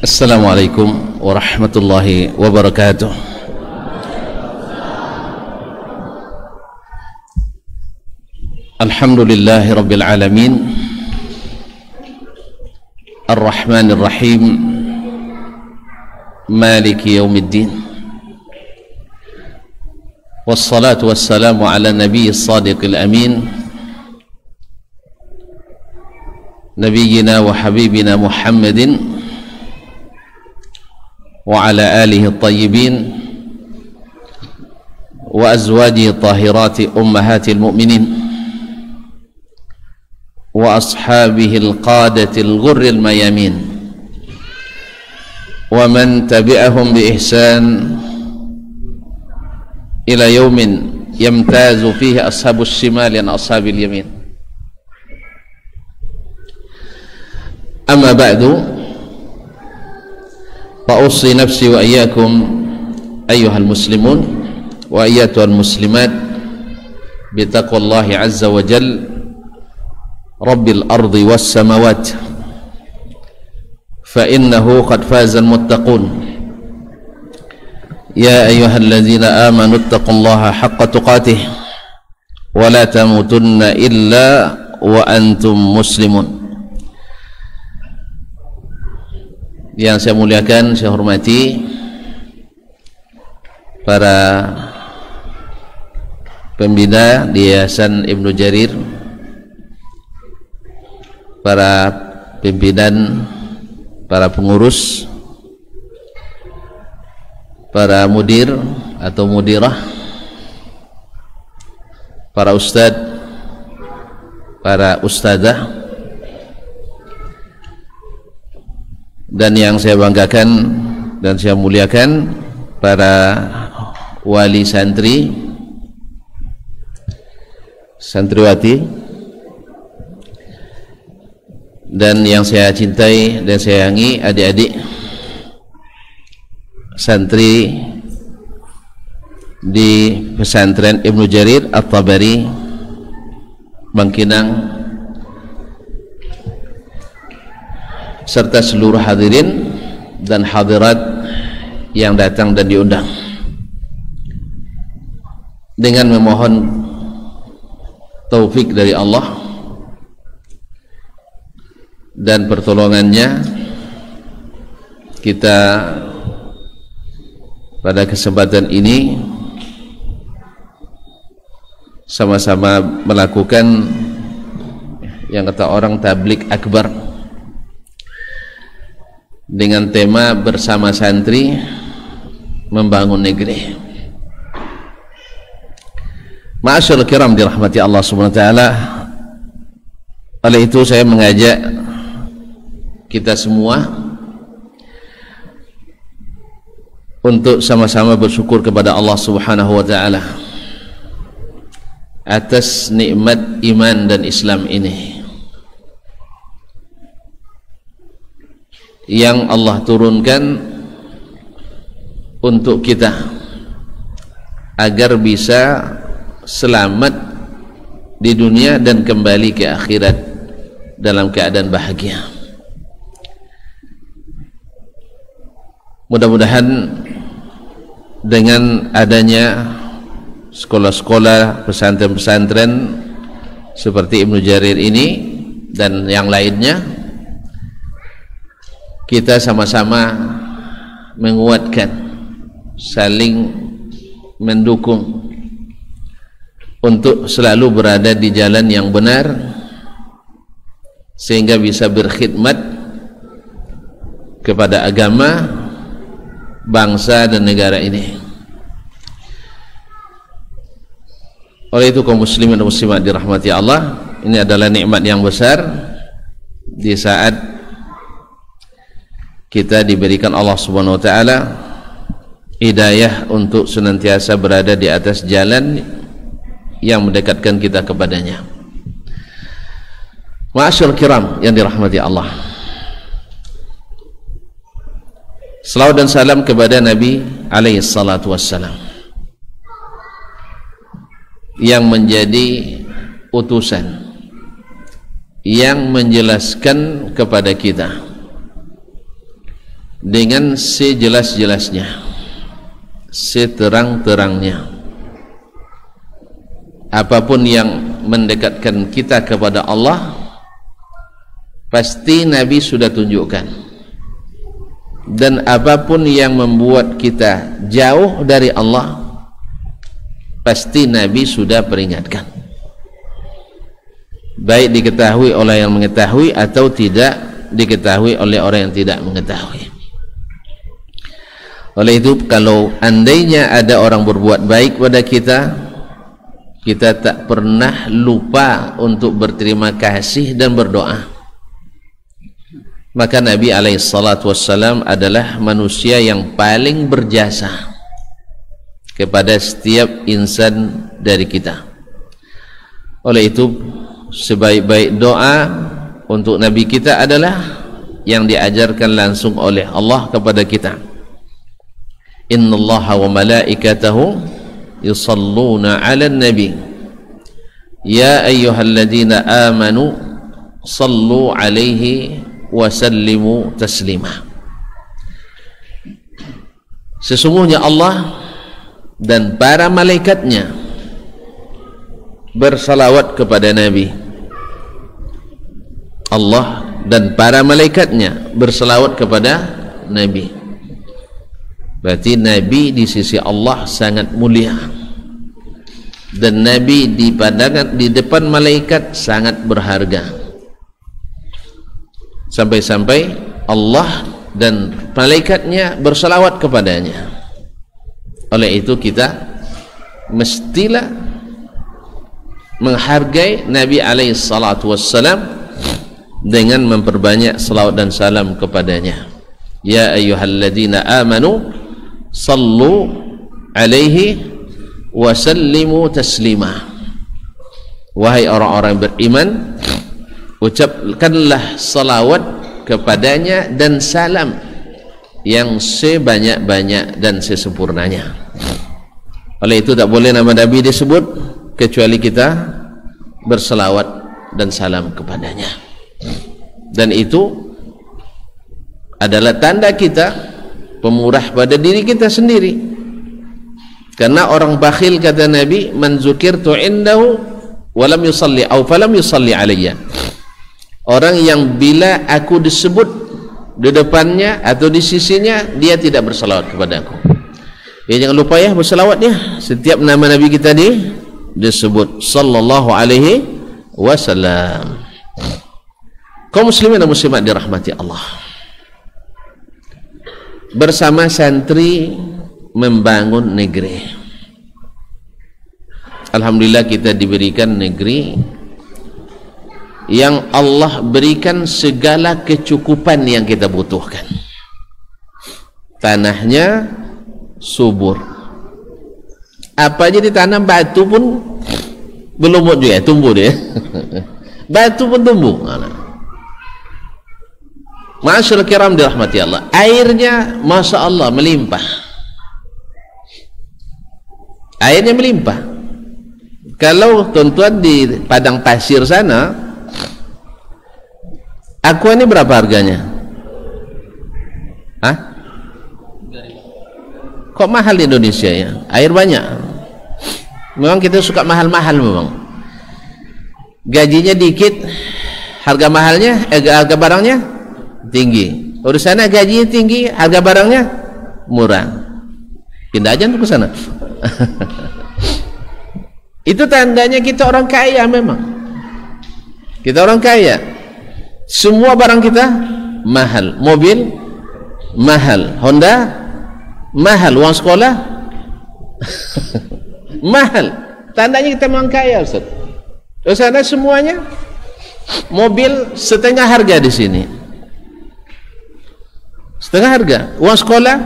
Assalamualaikum warahmatullahi wabarakatuh. Alhamdulillahi rabbil alamin, Ar-Rahmanir Rahim, Maliki yaumiddin. Wassalatu wassalamu ala nabiyis sadiqil amin, nabiyyina wa habibina Muhammadin wa ala alihi at-tayyibin wa azwajihi at-tahirati ummahatil mu'minin wa ashabihi al-qadati al-ghurri al-mayamin wa man tabi'ahum bi ihsan ila yawmin yamtazu fihi ashabus shimali an ashabil yamin. Amma ba'du, fa'ussi nafsi wa iyyakum ayyuhal muslimun wa ayyatuhal muslimat bitaqwallahi azza wa jal rabbil ardi was samawat fa innahu qad fazal muttaqun. Ya ayyuhalladzina amanu ittaqullaha haqqa tuqatih wa la tamutunna illa wa antum muslimun. Yang saya muliakan, saya hormati para pembina di Yayasan Ibnu Jarir, para pimpinan, para pengurus, para mudir atau mudirah, para ustadz, para ustadzah, dan yang saya banggakan dan saya muliakan para wali santri, santriwati, dan yang saya cintai dan sayangi adik-adik santri di pesantren Ibnu Jarir At-Tabari Bangkinang, serta seluruh hadirin dan hadirat yang datang dan diundang. Dengan memohon taufik dari Allah dan pertolongannya, kita pada kesempatan ini sama-sama melakukan yang kata orang tablik akbar dengan tema bersama santri membangun negeri. Ma'asyiral kiram dirahmati Allah Subhanahu wa taala. Oleh itu saya mengajak kita semua untuk sama-sama bersyukur kepada Allah Subhanahu wa taala atas nikmat iman dan Islam ini yang Allah turunkan untuk kita agar bisa selamat di dunia dan kembali ke akhirat dalam keadaan bahagia. Mudah-mudahan dengan adanya sekolah-sekolah, pesantren-pesantren seperti Ibnu Jarir ini dan yang lainnya, kita sama-sama menguatkan, saling mendukung untuk selalu berada di jalan yang benar sehingga bisa berkhidmat kepada agama, bangsa dan negara ini. Oleh itu kaum muslimin dan muslimat dirahmati Allah, ini adalah nikmat yang besar di saat kita diberikan Allah Subhanahu wa taala hidayah untuk senantiasa berada di atas jalan yang mendekatkan kita kepadanya. Ma'asyiral kiram yang dirahmati Allah, selawat dan salam kepada Nabi alaihi salatu wassalam yang menjadi utusan yang menjelaskan kepada kita dengan sejelas-jelasnya, seterang-terangnya. Apapun yang mendekatkan kita kepada Allah pasti Nabi sudah tunjukkan, dan apapun yang membuat kita jauh dari Allah pasti Nabi sudah peringatkan, baik diketahui oleh yang mengetahui atau tidak diketahui oleh orang yang tidak mengetahui. Oleh itu, kalau andainya ada orang berbuat baik pada kita, kita tak pernah lupa untuk berterima kasih dan berdoa. Maka Nabi SAW adalah manusia yang paling berjasa kepada setiap insan dari kita. Oleh itu, sebaik-baik doa untuk Nabi kita adalah yang diajarkan langsung oleh Allah kepada kita. Innallaha wa malaikatahu yusalluna 'alan nabi ya ayyuhalladzina amanu sallu 'alaihi wa sallimu taslima. Sesungguhnya Allah dan para malaikatnya bersalawat kepada Nabi. Allah dan para malaikatnya bersalawat kepada Nabi. Berarti Nabi di sisi Allah sangat mulia, dan Nabi di depan malaikat sangat berharga, sampai-sampai Allah dan malaikatnya bersalawat kepadanya. Oleh itu kita mestilah menghargai Nabi SAW dengan memperbanyak salawat dan salam kepadanya. Ya ayyuhalladzina amanu sallu alaihi wa sallimu taslima. Wahai orang-orang beriman, ucapkanlah salawat kepadanya dan salam yang sebanyak-banyak dan sesempurnanya. Oleh itu tak boleh nama Nabi disebut kecuali kita bersalawat dan salam kepadanya. Dan itu adalah tanda kita pemurah pada diri kita sendiri. Karena orang bakhil, kata Nabi, man zukirtu indahu walam yusalli aw falam yusalli alayya. Orang yang bila aku disebut di depannya atau di sisinya, dia tidak bersalawat kepada aku. Ya, jangan lupa ya bersalawatnya setiap nama Nabi kita disebut sallallahu alaihi wasallam. Kaum muslimin dan muslimat dirahmati Allah, bersama santri membangun negeri. Alhamdulillah kita diberikan negeri yang Allah berikan segala kecukupan yang kita butuhkan. Tanahnya subur, apa aja ditanam, batu pun belum juga tumbuh dia. Batu pun tumbuh. Ma'asyiral kiram dirahmati Allah, airnya masya Allah melimpah, airnya melimpah. Kalau tuan-tuan di padang pasir sana, aqua ini berapa harganya? Hah? Kok mahal di Indonesia ya? Air banyak. Memang kita suka mahal-mahal memang. Gajinya dikit, harga mahalnya, harga barangnya tinggi. Urusannya gajinya tinggi, harga barangnya murah. Pindah aja ke sana. Itu tandanya kita orang kaya memang. Kita orang kaya. Semua barang kita mahal. Mobil mahal, Honda mahal, uang sekolah mahal. Tandanya kita memang kaya, Ustaz. Di sana semuanya mobil setengah harga di sini. Setengah harga. Uang sekolah,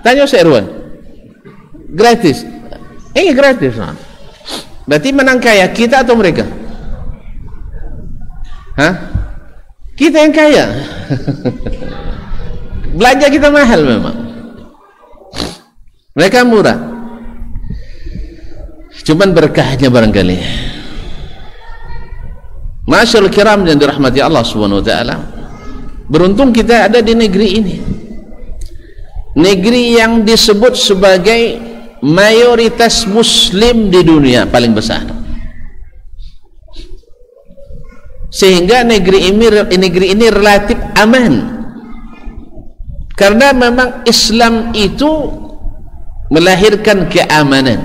tanya Ustaz Irwan, gratis. Gratis. Berarti menang kaya kita atau mereka? Hah? Kita yang kaya. Belanja kita mahal memang. Mereka murah. Cuman berkahnya barangkali. Masyaallah kiram yang dirahmati Allah Subhanahu wa taala. Beruntung kita ada di negeri ini, negeri yang disebut sebagai mayoritas muslim di dunia paling besar, sehingga negeri ini relatif aman, karena memang Islam itu melahirkan keamanan.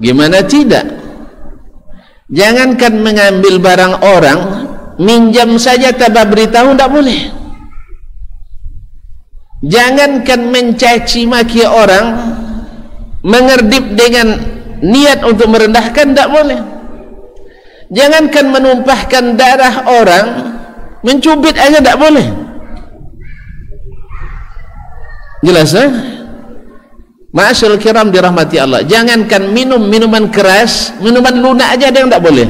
Gimana tidak? Jangankan mengambil barang orang, minjam saja tanpa beritahu tidak boleh. Jangankan mencaci maki orang, mengerdip dengan niat untuk merendahkan, tidak boleh. Jangankan menumpahkan darah orang, mencubit aja tidak boleh. Jelas, Ma'asyiral kiram dirahmati Allah. Jangankan minum minuman keras, minuman lunak aja ada yang tidak boleh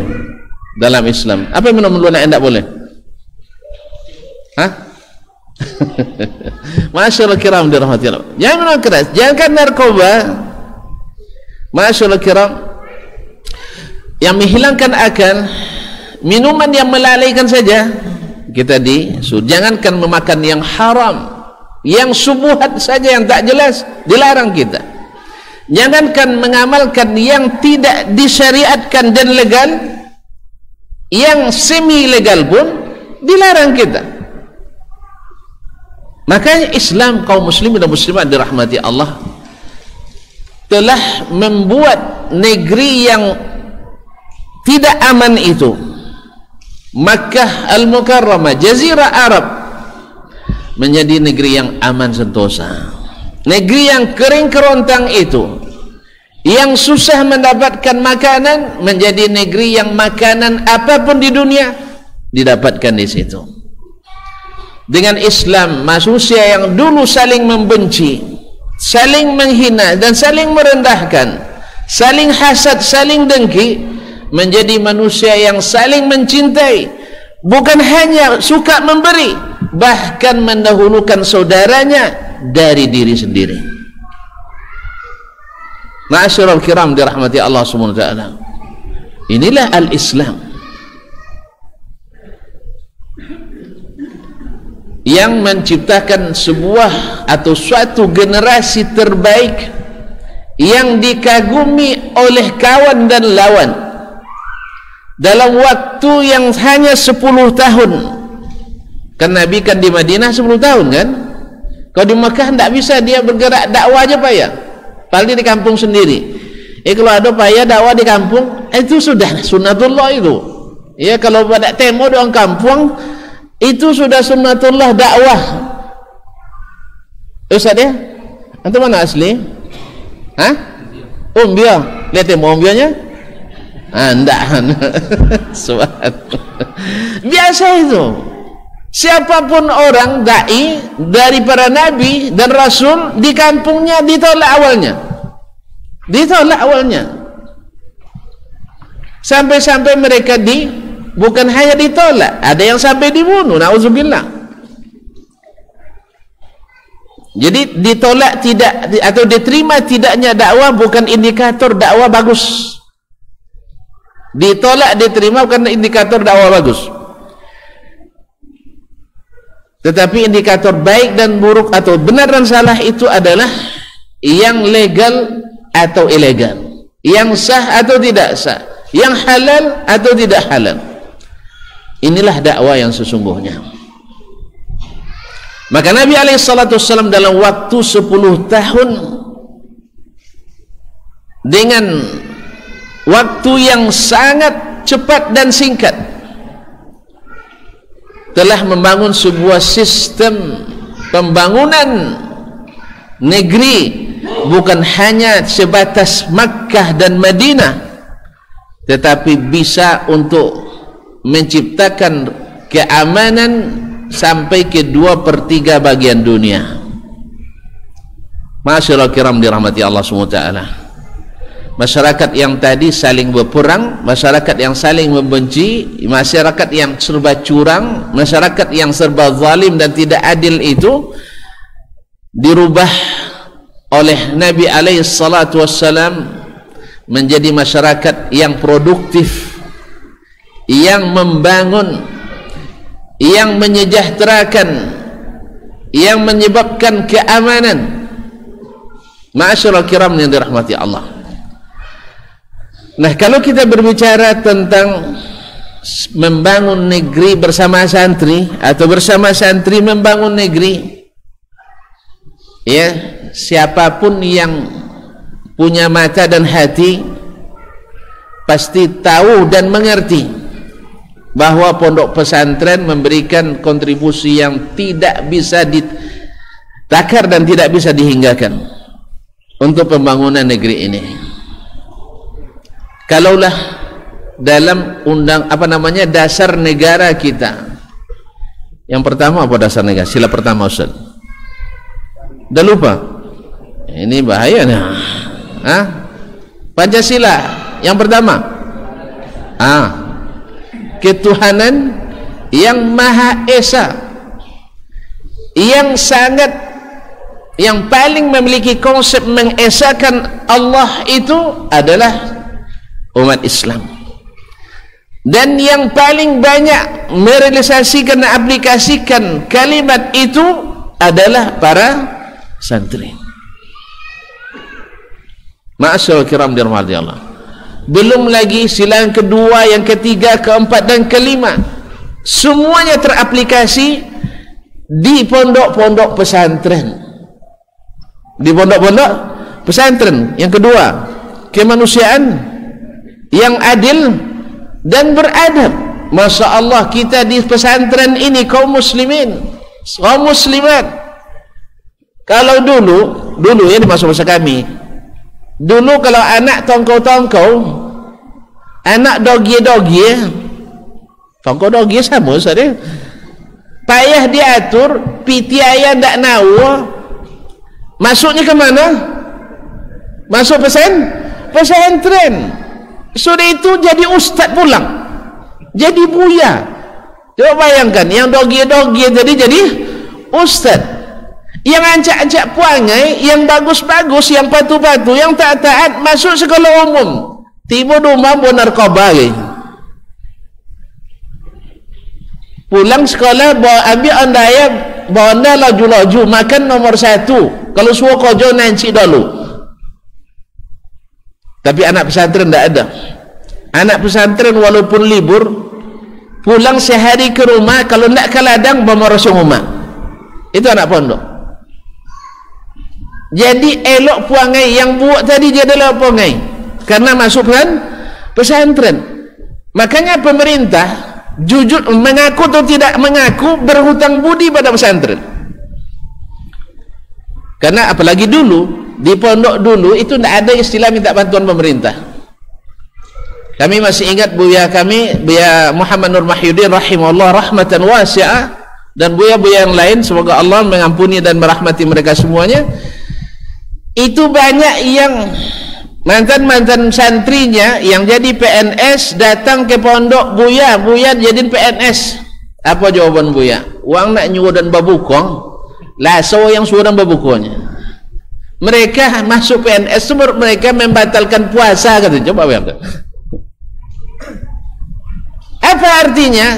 dalam Islam. Apa minuman lunak yang tidak boleh? Hah? Ma'asyiral kiram dirahmati Allah. Jangan minuman keras, jangankan narkoba. Ma'asyiral kiram, yang menghilangkan akal, minuman yang melalaikan saja kita disuruh. Jangankan memakan yang haram, yang subuhat saja yang tak jelas dilarang kita. Jangankan mengamalkan yang tidak disyariatkan dan legal, yang semi legal pun dilarang kita. Makanya Islam, kaum muslimin dan muslimat dirahmati Allah, telah membuat negeri yang tidak aman itu, Makkah Al-Mukarramah, Jazirah Arab, menjadi negeri yang aman sentosa. Negeri yang kering kerontang itu, yang susah mendapatkan makanan, menjadi negeri yang makanan apapun di dunia didapatkan di situ. Dengan Islam, manusia yang dulu saling membenci, saling menghina dan saling merendahkan, saling hasad, saling dengki, menjadi manusia yang saling mencintai, bukan hanya suka memberi, bahkan mendahulukan saudaranya dari diri sendiri. Ma'asyiral kiram dirahmati Allah Subhanahu wa taala. Inilah al-Islam yang menciptakan sebuah atau suatu generasi terbaik yang dikagumi oleh kawan dan lawan dalam waktu yang hanya 10 tahun. Kan Nabi kan di Madinah 10 tahun kan. Kalau di Makkah tidak bisa dia bergerak dakwah aja payah, apalagi di kampung sendiri. Kalau ada payah dakwah di kampung, itu sudah sunnatullah itu. Ya, kalau pada temo di orang kampung, itu sudah sunnatullah dakwah. Ustaz ya, antum mana asli? Hah? Umbia, lihat temo umbianya? Enggak. Biasa itu. Siapapun orang dai dari para nabi dan rasul, di kampungnya ditolak awalnya, sampai-sampai mereka bukan hanya ditolak, ada yang sampai dibunuh, na'udzubillah. Jadi ditolak tidak atau diterima tidaknya dakwah bukan indikator dakwah bagus. Ditolak diterima bukan indikator dakwah bagus, tetapi indikator baik dan buruk atau benar dan salah itu adalah yang legal atau ilegal, yang sah atau tidak sah, yang halal atau tidak halal. Inilah dakwah yang sesungguhnya. Maka Nabi SAW dalam waktu 10 tahun, dengan waktu yang sangat cepat dan singkat, telah membangun sebuah sistem pembangunan negeri, bukan hanya sebatas Makkah dan Madinah, tetapi bisa untuk menciptakan keamanan sampai ke 2/3 bagian dunia. Ma'asyiral kiram dirahmati Allah SWT. Masyarakat yang tadi saling berperang, masyarakat yang saling membenci, masyarakat yang serba curang, masyarakat yang serba zalim dan tidak adil, itu dirubah oleh Nabi SAW menjadi masyarakat yang produktif, yang membangun, yang menyejahterakan, yang menyebabkan keamanan. Ma'asyiral kiram yang dirahmati Allah. Nah, kalau kita berbicara tentang membangun negeri bersama santri atau bersama santri membangun negeri, ya, siapapun yang punya mata dan hati pasti tahu dan mengerti bahwa pondok pesantren memberikan kontribusi yang tidak bisa ditakar dan tidak bisa dihinggakan untuk pembangunan negeri ini. Kalaulah dalam dasar negara kita, yang pertama apa dasar negara? Sila pertama, Ustaz. Dah lupa? Ini bahaya nih. Pancasila yang pertama. Ketuhanan yang Maha Esa, yang paling memiliki konsep mengesakan Allah itu adalah umat Islam, dan yang paling banyak merealisasikan dan aplikasikan kalimat itu adalah para santri. Ma'asyiral kiram dirahmati Allah. Belum lagi sila yang kedua, yang ketiga, keempat dan kelima, semuanya teraplikasi di pondok-pondok pesantren. Di pondok-pondok pesantren. Yang kedua, kemanusiaan yang adil dan beradab. Masya Allah, kita di pesantren ini kaum muslimin, kaum muslimat. Kalau dulu ya, di masa-masa kami dulu, kalau anak tongkau-tongkau, anak dogie-dogie, tongkau-dogie sama saja, payah diatur, piti ayah ndak nawa, masuknya ke mana? Masuk pesantren. Sudah itu jadi ustaz pulang, jadi buya. Coba bayangkan, yang dogie-dogie jadi ustaz, yang ancak-ancak puangai, yang bagus-bagus, yang patuh-patuh, yang taat-taat masuk sekolah umum, tiba rumah bawa narkoba, pulang sekolah bawa ambil andaya, bawa anda laju-laju makan nomor 1, kalau suruh kojo nanci dulu. Tapi anak pesantren tidak ada. Anak pesantren walaupun libur, pulang sehari ke rumah, kalau tidak ke ladang bawa rasung rumah. Itu anak pondok. Jadi elok puangai, yang buat tadi dia adalah puangai, karena masuk pesantren. Makanya pemerintah jujur mengaku atau tidak mengaku berhutang budi pada pesantren. Karena apalagi dulu di pondok dulu itu tidak ada istilah minta bantuan pemerintah. Kami masih ingat buya kami, Buya Muhammad Nur Mahyudin rahimahullah rahmatan wasi'ah, dan buya-buya yang lain, semoga Allah mengampuni dan merahmati mereka semuanya. Itu banyak yang mantan-mantan santrinya yang jadi PNS datang ke pondok, buya jadiin PNS. Apa jawaban buya? Uang nak nyuruh dan babukong, laso yang suruh dan babukongnya. Mereka masuk PNS, mereka membatalkan puasa, kata. Coba bayangkan. Apa artinya?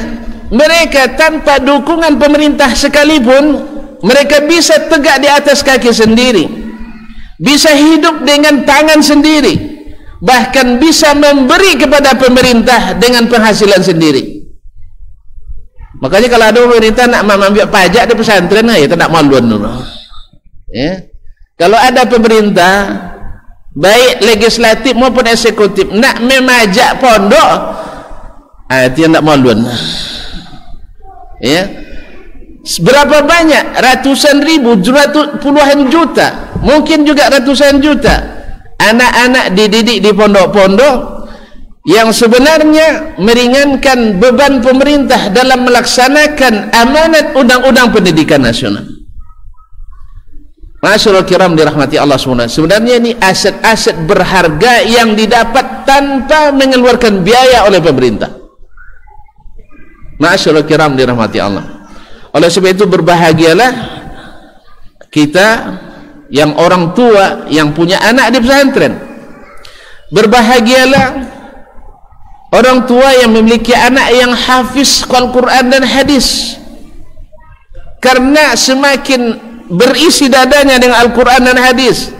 Mereka tanpa dukungan pemerintah sekalipun, mereka bisa tegak di atas kaki sendiri, bisa hidup dengan tangan sendiri, bahkan bisa memberi kepada pemerintah dengan penghasilan sendiri. Makanya kalau ada pemerintah nak mengambil pajak di pesantren, ya tak maluan dulu. Ya. Kalau ada pemerintah baik legislatif maupun eksekutif nak memajak pondok, dia tak maluan. Ya. Berapa banyak? Ratusan ribu, puluhan juta, mungkin juga ratusan juta anak-anak dididik di pondok-pondok yang sebenarnya meringankan beban pemerintah dalam melaksanakan amanat undang-undang pendidikan nasional. Ma'asyiral kiram dirahmati Allah SWT. Sebenarnya ini aset-aset berharga yang didapat tanpa mengeluarkan biaya oleh pemerintah. Ma'asyiral kiram dirahmati Allah. Oleh sebab itu berbahagialah kita yang orang tua yang punya anak di pesantren. Berbahagialah orang tua yang memiliki anak yang hafiz Al-Quran dan hadis, karena semakin berisi dadanya dengan Al-Quran dan hadis,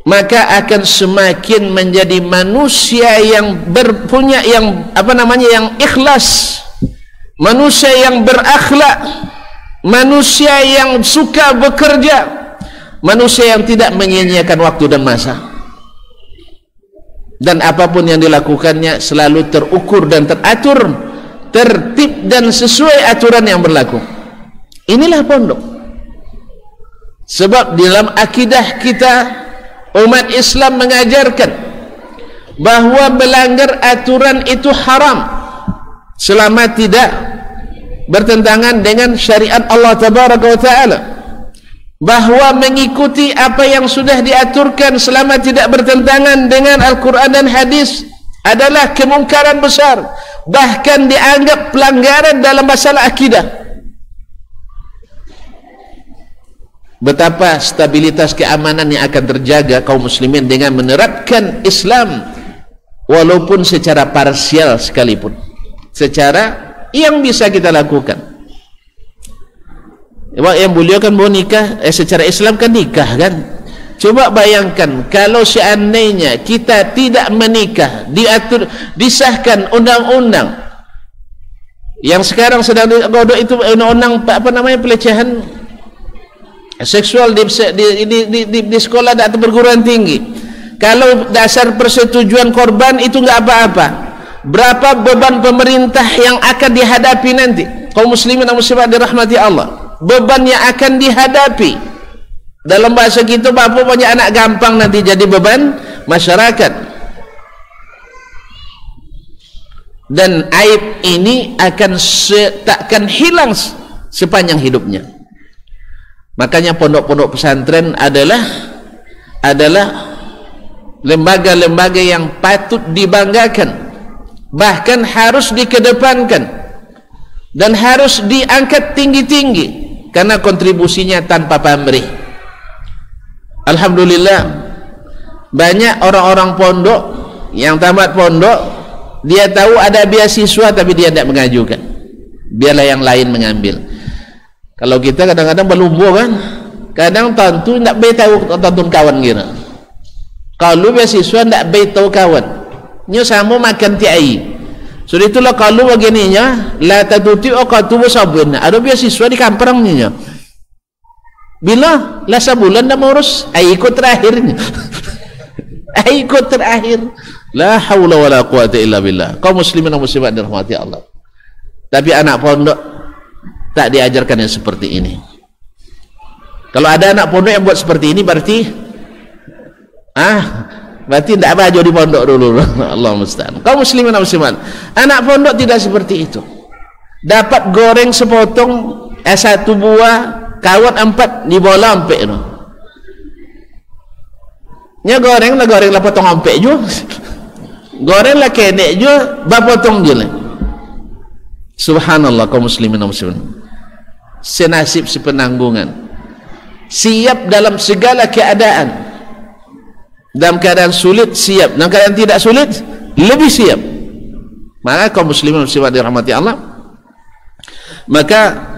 maka akan semakin menjadi manusia yang berpunya yang yang ikhlas, manusia yang berakhlak, manusia yang suka bekerja, manusia yang tidak menyia-nyiakan waktu dan masa, dan apapun yang dilakukannya selalu terukur dan teratur, tertib dan sesuai aturan yang berlaku. Inilah pondok. Sebab di dalam akidah kita umat Islam mengajarkan bahwa melanggar aturan itu haram selama tidak bertentangan dengan syariat Allah Tabaraka wa Ta'ala, bahwa mengikuti apa yang sudah diaturkan selama tidak bertentangan dengan Al-Quran dan hadis adalah kemungkaran besar, bahkan dianggap pelanggaran dalam masalah akidah. Betapa stabilitas keamanan yang akan terjaga kaum muslimin dengan menerapkan Islam walaupun secara parsial sekalipun, secara yang bisa kita lakukan. Yang beliau kan mau nikah secara Islam kan nikah kan. Coba bayangkan kalau seandainya kita tidak menikah, diatur, disahkan undang-undang yang sekarang sedang digodok itu, undang-undang pelecehan seksual di sekolah atau perguruan tinggi. Kalau dasar persetujuan korban itu nggak apa-apa, berapa beban pemerintah yang akan dihadapi nanti kaum muslimin dan muslimat dirahmati Allah, beban yang akan dihadapi. Dalam bahasa kita, bapak punya anak gampang nanti jadi beban masyarakat, dan aib ini akan takkan hilang sepanjang hidupnya. Makanya pondok-pondok pesantren adalah lembaga-lembaga yang patut dibanggakan, bahkan harus dikedepankan dan harus diangkat tinggi-tinggi karena kontribusinya tanpa pamrih. Alhamdulillah, banyak orang-orang pondok yang tamat pondok, dia tahu ada beasiswa tapi dia tidak mengajukan, biarlah yang lain mengambil. Kalau kita kadang-kadang berlumba kan, kadang tentu tidak tahu tonton kawan kira. Kalau beasiswa tidak tahu kawan, nyo sama makan tiai. Sudah itulah kalau begininya, la taduti okatu sabun. Ada beasiswa di kamperangnya. Bila lah sebulan dah urus, ikut terakhirnya. Ikut terakhir. La haula wala quwata illa billah. Kaum muslimin dan muslimat dirahmati Allah. Tapi anak pondok tak diajarkan yang seperti ini. Kalau ada anak pondok yang buat seperti ini, berarti tidak baju di pondok dulu. Allah musta'an. Kaum muslimin dan muslimat, anak pondok tidak seperti itu. Dapat goreng sepotong, satu buah, kawat 4 di bola ampek itu. Nya goreng lah potong ampek juga. Goreng lah kedek juga, bapotong je lah. Subhanallah, kaum muslimin dan muslimat, senasib sepenanggungan, siap dalam segala keadaan, dalam keadaan sulit siap, dalam keadaan tidak sulit lebih siap. Maka kaum muslimin dan muslimat dirahmati Allah, maka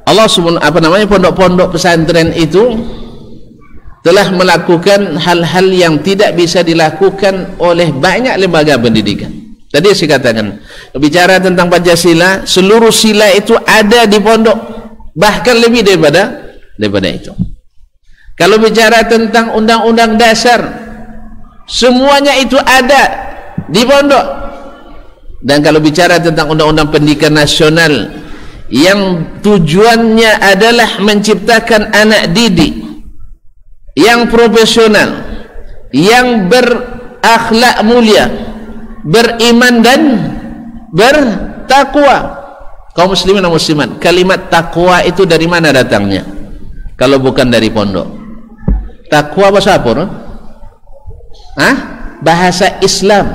Allah subhanahu pondok-pondok pesantren itu telah melakukan hal-hal yang tidak bisa dilakukan oleh banyak lembaga pendidikan. Tadi saya katakan, bicara tentang Pancasila, seluruh sila itu ada di pondok, bahkan lebih daripada itu. Kalau bicara tentang undang-undang dasar, semuanya itu ada di pondok. Dan kalau bicara tentang undang-undang pendidikan nasional yang tujuannya adalah menciptakan anak didik yang profesional, yang berakhlak mulia, beriman dan bertakwa. Kaum muslimin dan muslimat, kalimat takwa itu dari mana datangnya kalau bukan dari pondok? Takwa bahasa apa? Bahasa Islam.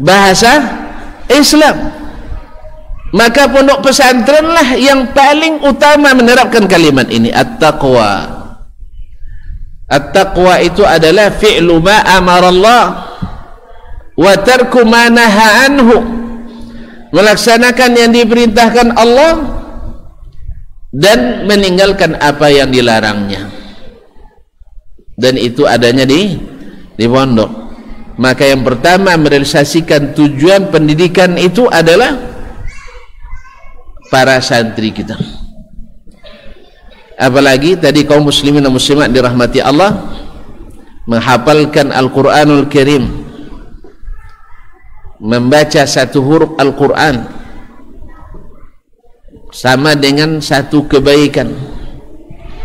Bahasa Islam. Maka pondok pesantrenlah yang paling utama menerapkan kalimat ini, at-taqwa. At-taqwa itu adalah fi'lu ma amarallah wa tarku ma naha anhu, melaksanakan yang diperintahkan Allah dan meninggalkan apa yang dilarangnya. Dan itu adanya di pondok. Maka yang pertama merealisasikan tujuan pendidikan itu adalah para santri kita. Apalagi tadi kaum muslimin dan muslimat dirahmati Allah, menghafalkan Al-Quranul Karim, membaca satu huruf Al-Quran sama dengan satu kebaikan,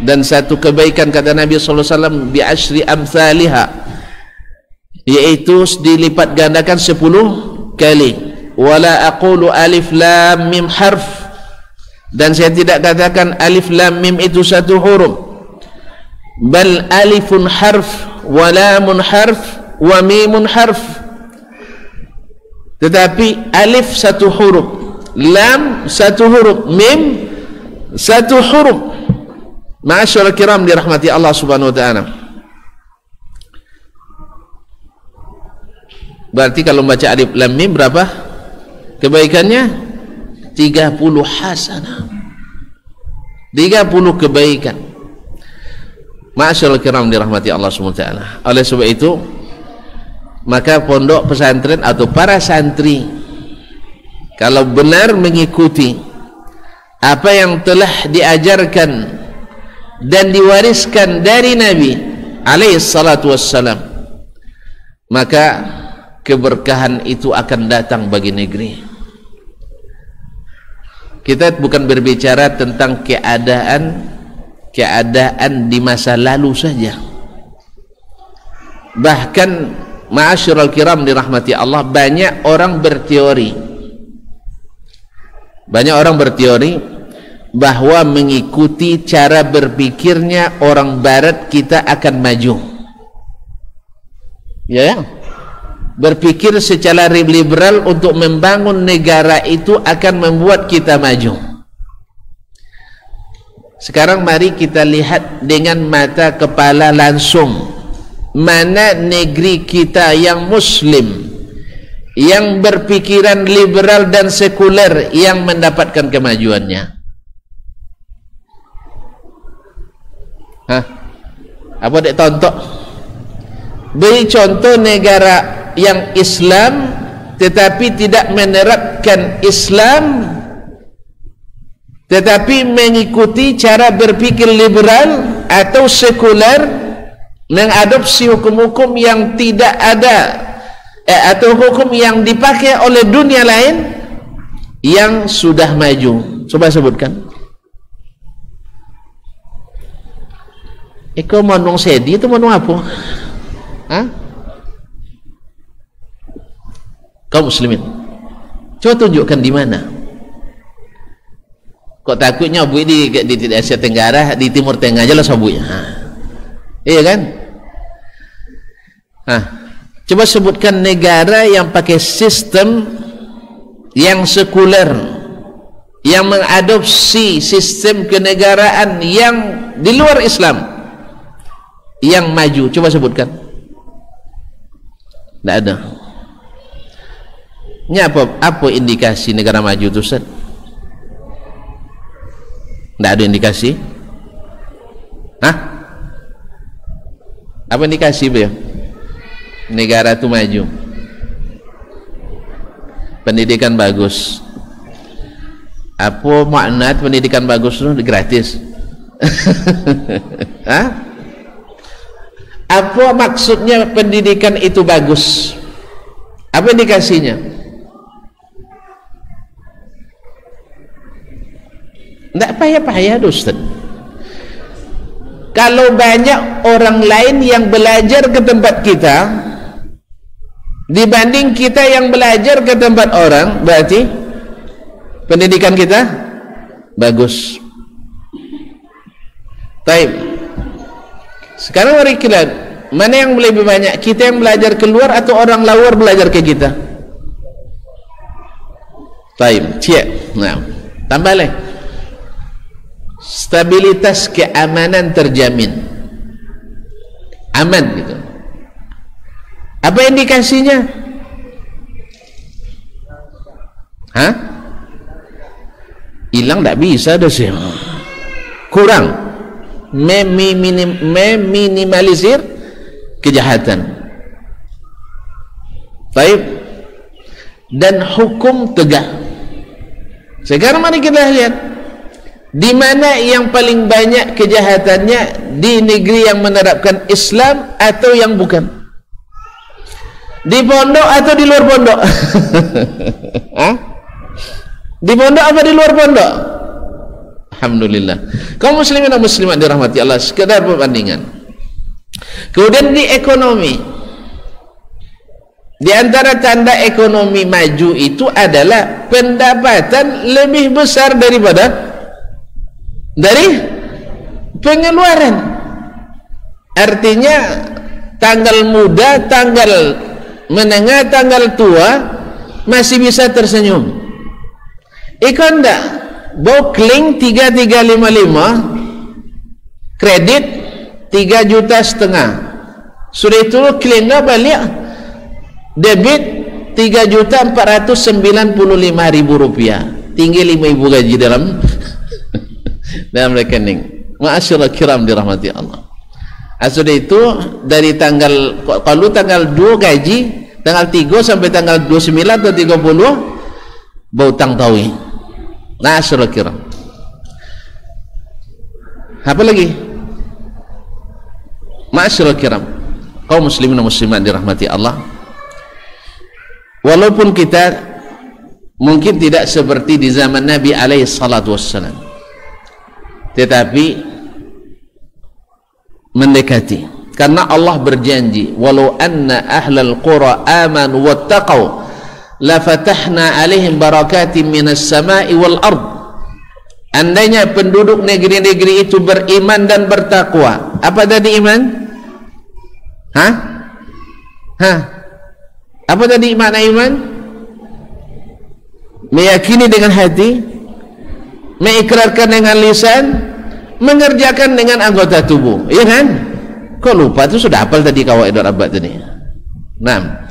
dan satu kebaikan kata Nabi SAW bi asyri amthaliha, yaitu dilipat gandakan 10 kali. Wala aqulu alif lam mim harf, dan saya tidak katakan alif lam mim itu satu huruf, bal alifun harf wa lamun harf wa mimun harf, tetapi alif satu huruf, lam satu huruf, mim satu huruf. Ma'asyiral kiram dirahmati Allah Subhanahu wa taala. Berarti kalau baca alif lam mim berapa kebaikannya? 30 hasanah, 30 kebaikan. Ma'asyiral kiram dirahmati Allah Subhanahu wa taala. Oleh sebab itu, maka pondok pesantren atau para santri kalau benar mengikuti apa yang telah diajarkan dan diwariskan dari Nabi alaihi salatu wassalam, maka keberkahan itu akan datang bagi negeri. Kita bukan berbicara tentang keadaan di masa lalu saja. Bahkan ma'asyiral kiram dirahmati Allah, banyak orang berteori bahwa mengikuti cara berpikirnya orang barat kita akan maju. Ya, berpikir secara liberal untuk membangun negara itu akan membuat kita maju. Sekarang mari kita lihat dengan mata kepala langsung, mana negeri kita yang muslim, yang berpikiran liberal dan sekuler yang mendapatkan kemajuannya. Hah? Apa dek tontok? Beri contoh negara yang Islam tetapi tidak menerapkan Islam, tetapi mengikuti cara berpikir liberal atau sekuler, mengadopsi hukum-hukum yang tidak ada atau hukum yang dipakai oleh dunia lain yang sudah maju. Coba sebutkan. Eko monong sedi itu monong apa? Hah? Kaum muslimin, coba tunjukkan di mana. Kok takutnya bu di Asia Tenggara, di Timur Tengah aja lah sabunya. Iya kan? Coba sebutkan negara yang pakai sistem yang sekuler, yang mengadopsi sistem kenegaraan yang di luar Islam, yang maju. Coba sebutkan. Tidak ada. Ini apa indikasi negara maju itu, Ustaz? Tidak ada indikasi. Hah? Apa indikasi ya? Negara itu maju. Pendidikan bagus. Apa makna pendidikan bagus itu gratis? Hah? Apa maksudnya pendidikan itu bagus? Apa indikasinya? Tidak payah-payah, Ustaz. Kalau banyak orang lain yang belajar ke tempat kita dibanding kita yang belajar ke tempat orang, berarti pendidikan kita bagus. Baik. Sekarang mari kita, mana yang lebih banyak, kita yang belajar keluar atau orang luar belajar ke kita? Baik, cek. Nah, tambah lagi. Stabilitas keamanan terjamin, aman gitu. Apa indikasinya? Hah? Hilang tak bisa dah sih. Kurang. Meminimalisir kejahatan. Baik. Dan hukum tegak. Sekarang mari kita lihat di mana yang paling banyak kejahatannya, di negeri yang menerapkan Islam atau yang bukan? Di pondok atau di luar pondok? Hah? Di pondok apa di luar pondok? Alhamdulillah. Kaum muslimin dan muslimat dirahmati Allah, sekedar perbandingan. Kemudian di ekonomi, di antara tanda ekonomi maju itu adalah pendapatan lebih besar daripada dari pengeluaran. Artinya tanggal muda, tanggal menengah, tanggal tua masih bisa tersenyum. Ikon enggak? Bokling 3355 kredit 3,5 juta. Sudah itu klinga balik debit 3.495.000 rupiah. Tinggi 5.000 gaji dalam rekening. Ma'asyiral kiram dirahmati Allah. Sudah itu dari tanggal, kalau tanggal 2 gaji, tanggal 3 sampai tanggal 29 atau 30 bautang tawi. Ma'asyiral kiram. Apa lagi? Ma'asyiral kiram, kaum muslimin dan muslimat dirahmati Allah, walaupun kita mungkin tidak seperti di zaman Nabi alaihi salatu wassalam, tetapi mendekati, karena Allah berjanji, walau anna ahlal qura amanu wattaqau la fatahna alaihim barakatim minas samai wal ard. Andainya penduduk negeri-negeri itu beriman dan bertakwa. Apa tadi iman? Hah? Apa tadi makna iman? Meyakini dengan hati, mengikrarkan dengan lisan, mengerjakan dengan anggota tubuh. Iya kan? Kok lupa? Itu sudah hafal tadi kawaidul arba'ah tadi. Nah,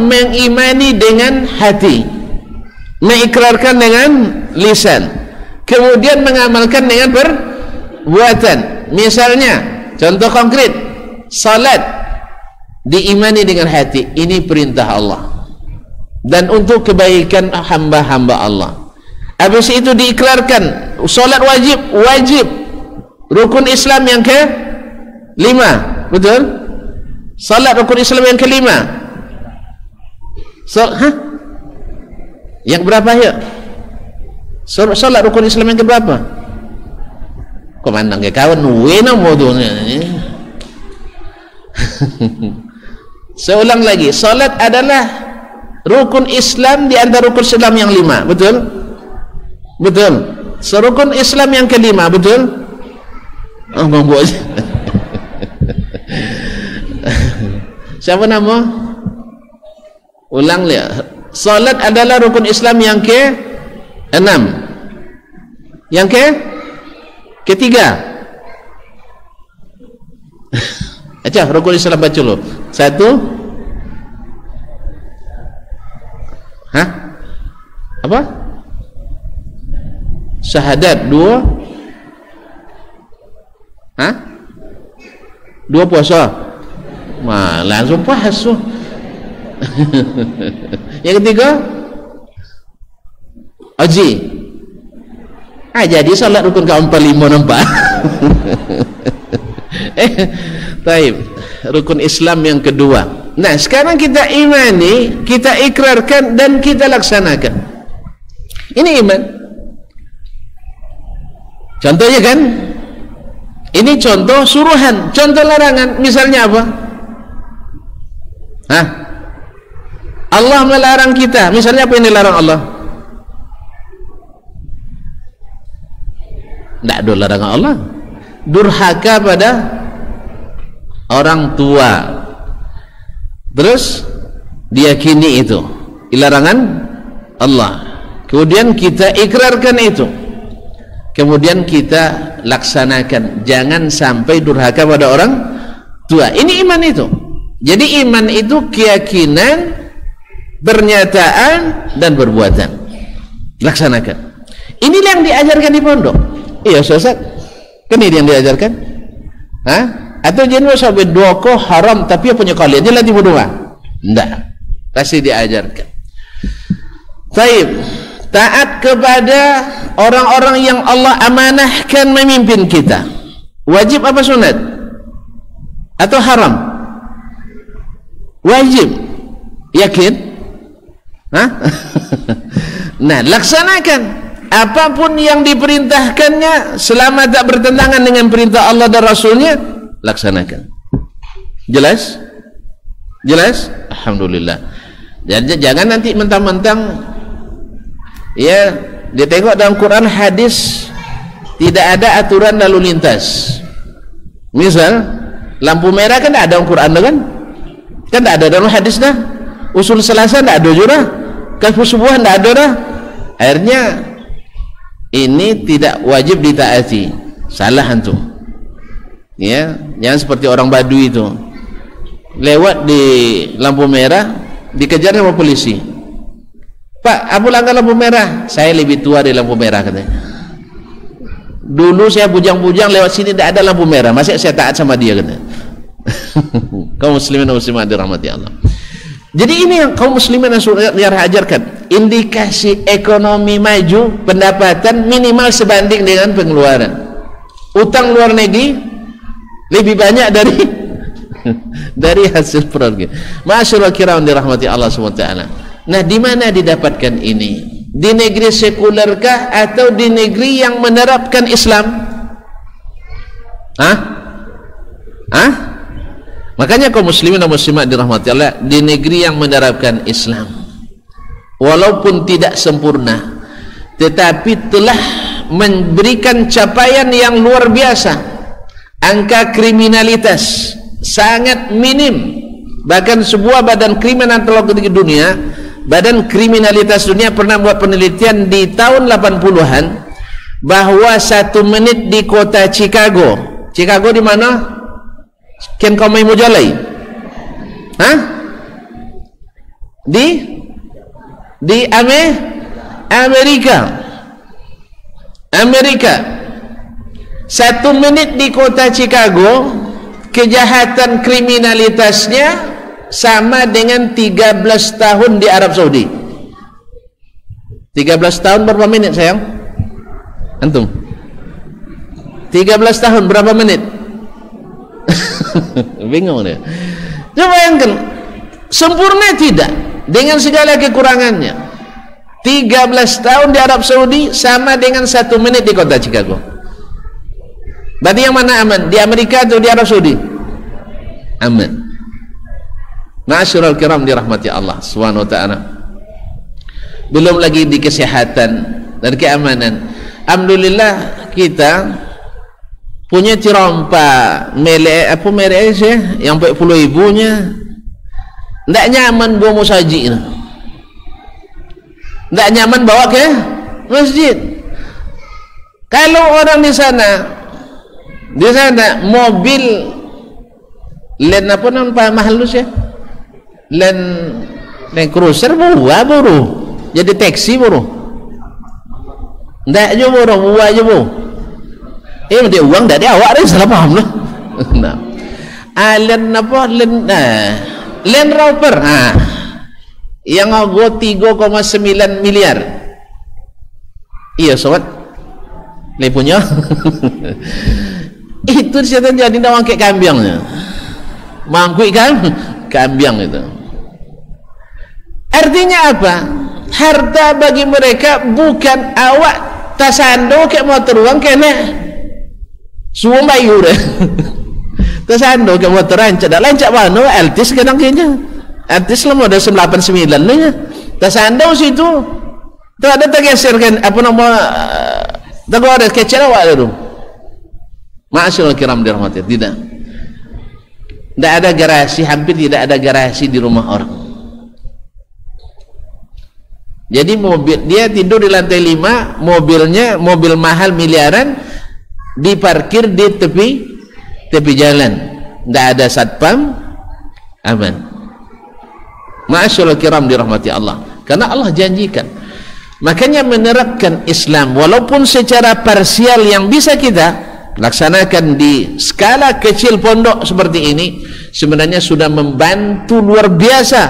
mengimani dengan hati, mengikrarkan dengan lisan, kemudian mengamalkan dengan perbuatan. Misalnya contoh konkret, salat diimani dengan hati, ini perintah Allah dan untuk kebaikan hamba-hamba Allah. Habis itu diikrarkan, salat wajib, rukun Islam yang ke-5, betul? Salat rukun Islam yang ke-5. Yang berapa ya? Salat rukun Islam yang ke-berapa? Komandang ke kawan wena modalnya. Seulang lagi, salat adalah rukun Islam di antara rukun Islam yang 5, betul? Betul. Serukun Islam yang ke-5, betul? Oh, ngomong aja. Siapa nama? Ulang lihat. Salat adalah rukun Islam yang ke-6. Yang ke-3. Acha, rukun Islam baca lo. 1. Hah? Apa? Syahadat. 2. Hah? 2 puasa. Wah, langsung puasa. Yang ketiga, haji. Jadi salat rukun ke-4, 5, nampak? Taib, rukun Islam yang kedua. Nah, sekarang kita imani, kita ikrarkan dan kita laksanakan. Ini iman. Contohnya kan, ini contoh suruhan, contoh larangan. Misalnya apa? Hah? Allah melarang kita. Misalnya apa yang dilarang Allah? Tidak ada larangan Allah. Durhaka pada orang tua, terus diyakini itu larangan Allah, kemudian kita ikrarkan itu, kemudian kita laksanakan. Jangan sampai durhaka pada orang tua. Ini iman itu. Jadi iman itu keyakinan pernyataan dan perbuatan. Laksanakan. Inilah yang diajarkan di pondok. Iya Ustaz, kan ini yang diajarkan? Hah? Atau jenuh sampai doko haram tapi punya kalian je lah tiba dua? Enggak, pasti diajarkan. Taib, taat kepada orang-orang yang Allah amanahkan memimpin kita. Wajib apa sunat? Atau haram? Wajib. Yakin? Hah? Nah, laksanakan apapun yang diperintahkannya selama tak bertentangan dengan perintah Allah dan Rasulnya, laksanakan. Jelas? Jelas? Alhamdulillah. Jangan nanti mentang-mentang ya dia tengok dalam Quran hadis tidak ada aturan lalu lintas. Misal lampu merah kan tak ada dalam Quran kan? Kan tak ada dalam hadis dah. Usul selasa tak ada juga. Kafir subuh tak ada dah. Akhirnya ini tidak wajib ditaati. Salah antum. Ya, jangan seperti orang Badui itu. Lewat di lampu merah dikejar sama polisi. Pak, aku langgar lampu merah. Saya lebih tua di lampu merah katanya. Dulu saya bujang-bujang lewat sini tidak ada lampu merah, masih saya taat sama dia katanya. Kaum muslimin dan muslimat dirahmati Allah. Jadi ini yang kaum muslimin yang ajarkan. Indikasi ekonomi maju, pendapatan minimal sebanding dengan pengeluaran. Utang luar negeri lebih banyak dari hasil pergi. Masyaallah kiram dirahmati Allah SWT. Nah, di mana didapatkan ini? Di negeri sekulerkah atau di negeri yang menerapkan Islam? Hah? Hah? Makanya kaum muslimin dan muslimat dirahmati Allah, di negeri yang menerapkan Islam, walaupun tidak sempurna, tetapi telah memberikan capaian yang luar biasa. Angka kriminalitas sangat minim. Bahkan sebuah badan kriminal di dunia, badan kriminalitas dunia pernah buat penelitian di tahun 80-an bahwa 1 menit di kota Chicago di mana? Ken kau main mujalai? Hah? Di Amerika. 1 menit di kota Chicago kejahatan kriminalitasnya sama dengan 13 tahun di Arab Saudi. 13 tahun berapa menit sayang? Antum? 13 tahun berapa menit? Bingung dia. Coba bayangkan, sempurna tidak dengan segala kekurangannya. 13 tahun di Arab Saudi sama dengan 1 menit di kota Chicago. Berarti yang mana aman? Di Amerika atau di Arab Saudi? Aman. Ma'asyiral kiram dirahmati Allah Subhanahu wa taala. Belum lagi di kesehatan dan keamanan. Alhamdulillah kita punya cirompa melek apa merek sih yang 40.000 nya ndak nyaman bawa musaji, ndak nyaman bawa ke masjid. Kalau orang di sana mobil len apa namanya mahal lu sih, len cruiser buru jadi taksi buru ndak jo buru buah jo bu. Dia uang dah dia awak dia salah paham lah. Nah, Land apa Land Rover, yang aku 3,9 miliar. Iya sobat, le punya. Itu siapa jadi nak angkat kambiangnya, mangkuk kan kambiang itu. Artinya apa? Harta bagi mereka bukan awak tasando ke motor uang kena. Semua bayu deh. Tersando ke motor rancak mana Altis kadang kayaknya Altis lah model 989 nya tersando situ tu ada tergeser kan apa nama tak ada kecil awak tu. Ma'asyiral kiram dirahmati, tidak ada garasi, hampir tidak ada garasi di rumah orang. Jadi mobil dia tidur di lantai 5, mobilnya mobil mahal miliaran diparkir di tepi jalan, tidak ada satpam, aman. Ma'asyiral kiram dirahmati Allah, karena Allah janjikan. Makanya menerapkan Islam walaupun secara parsial yang bisa kita laksanakan di skala kecil pondok seperti ini, sebenarnya sudah membantu luar biasa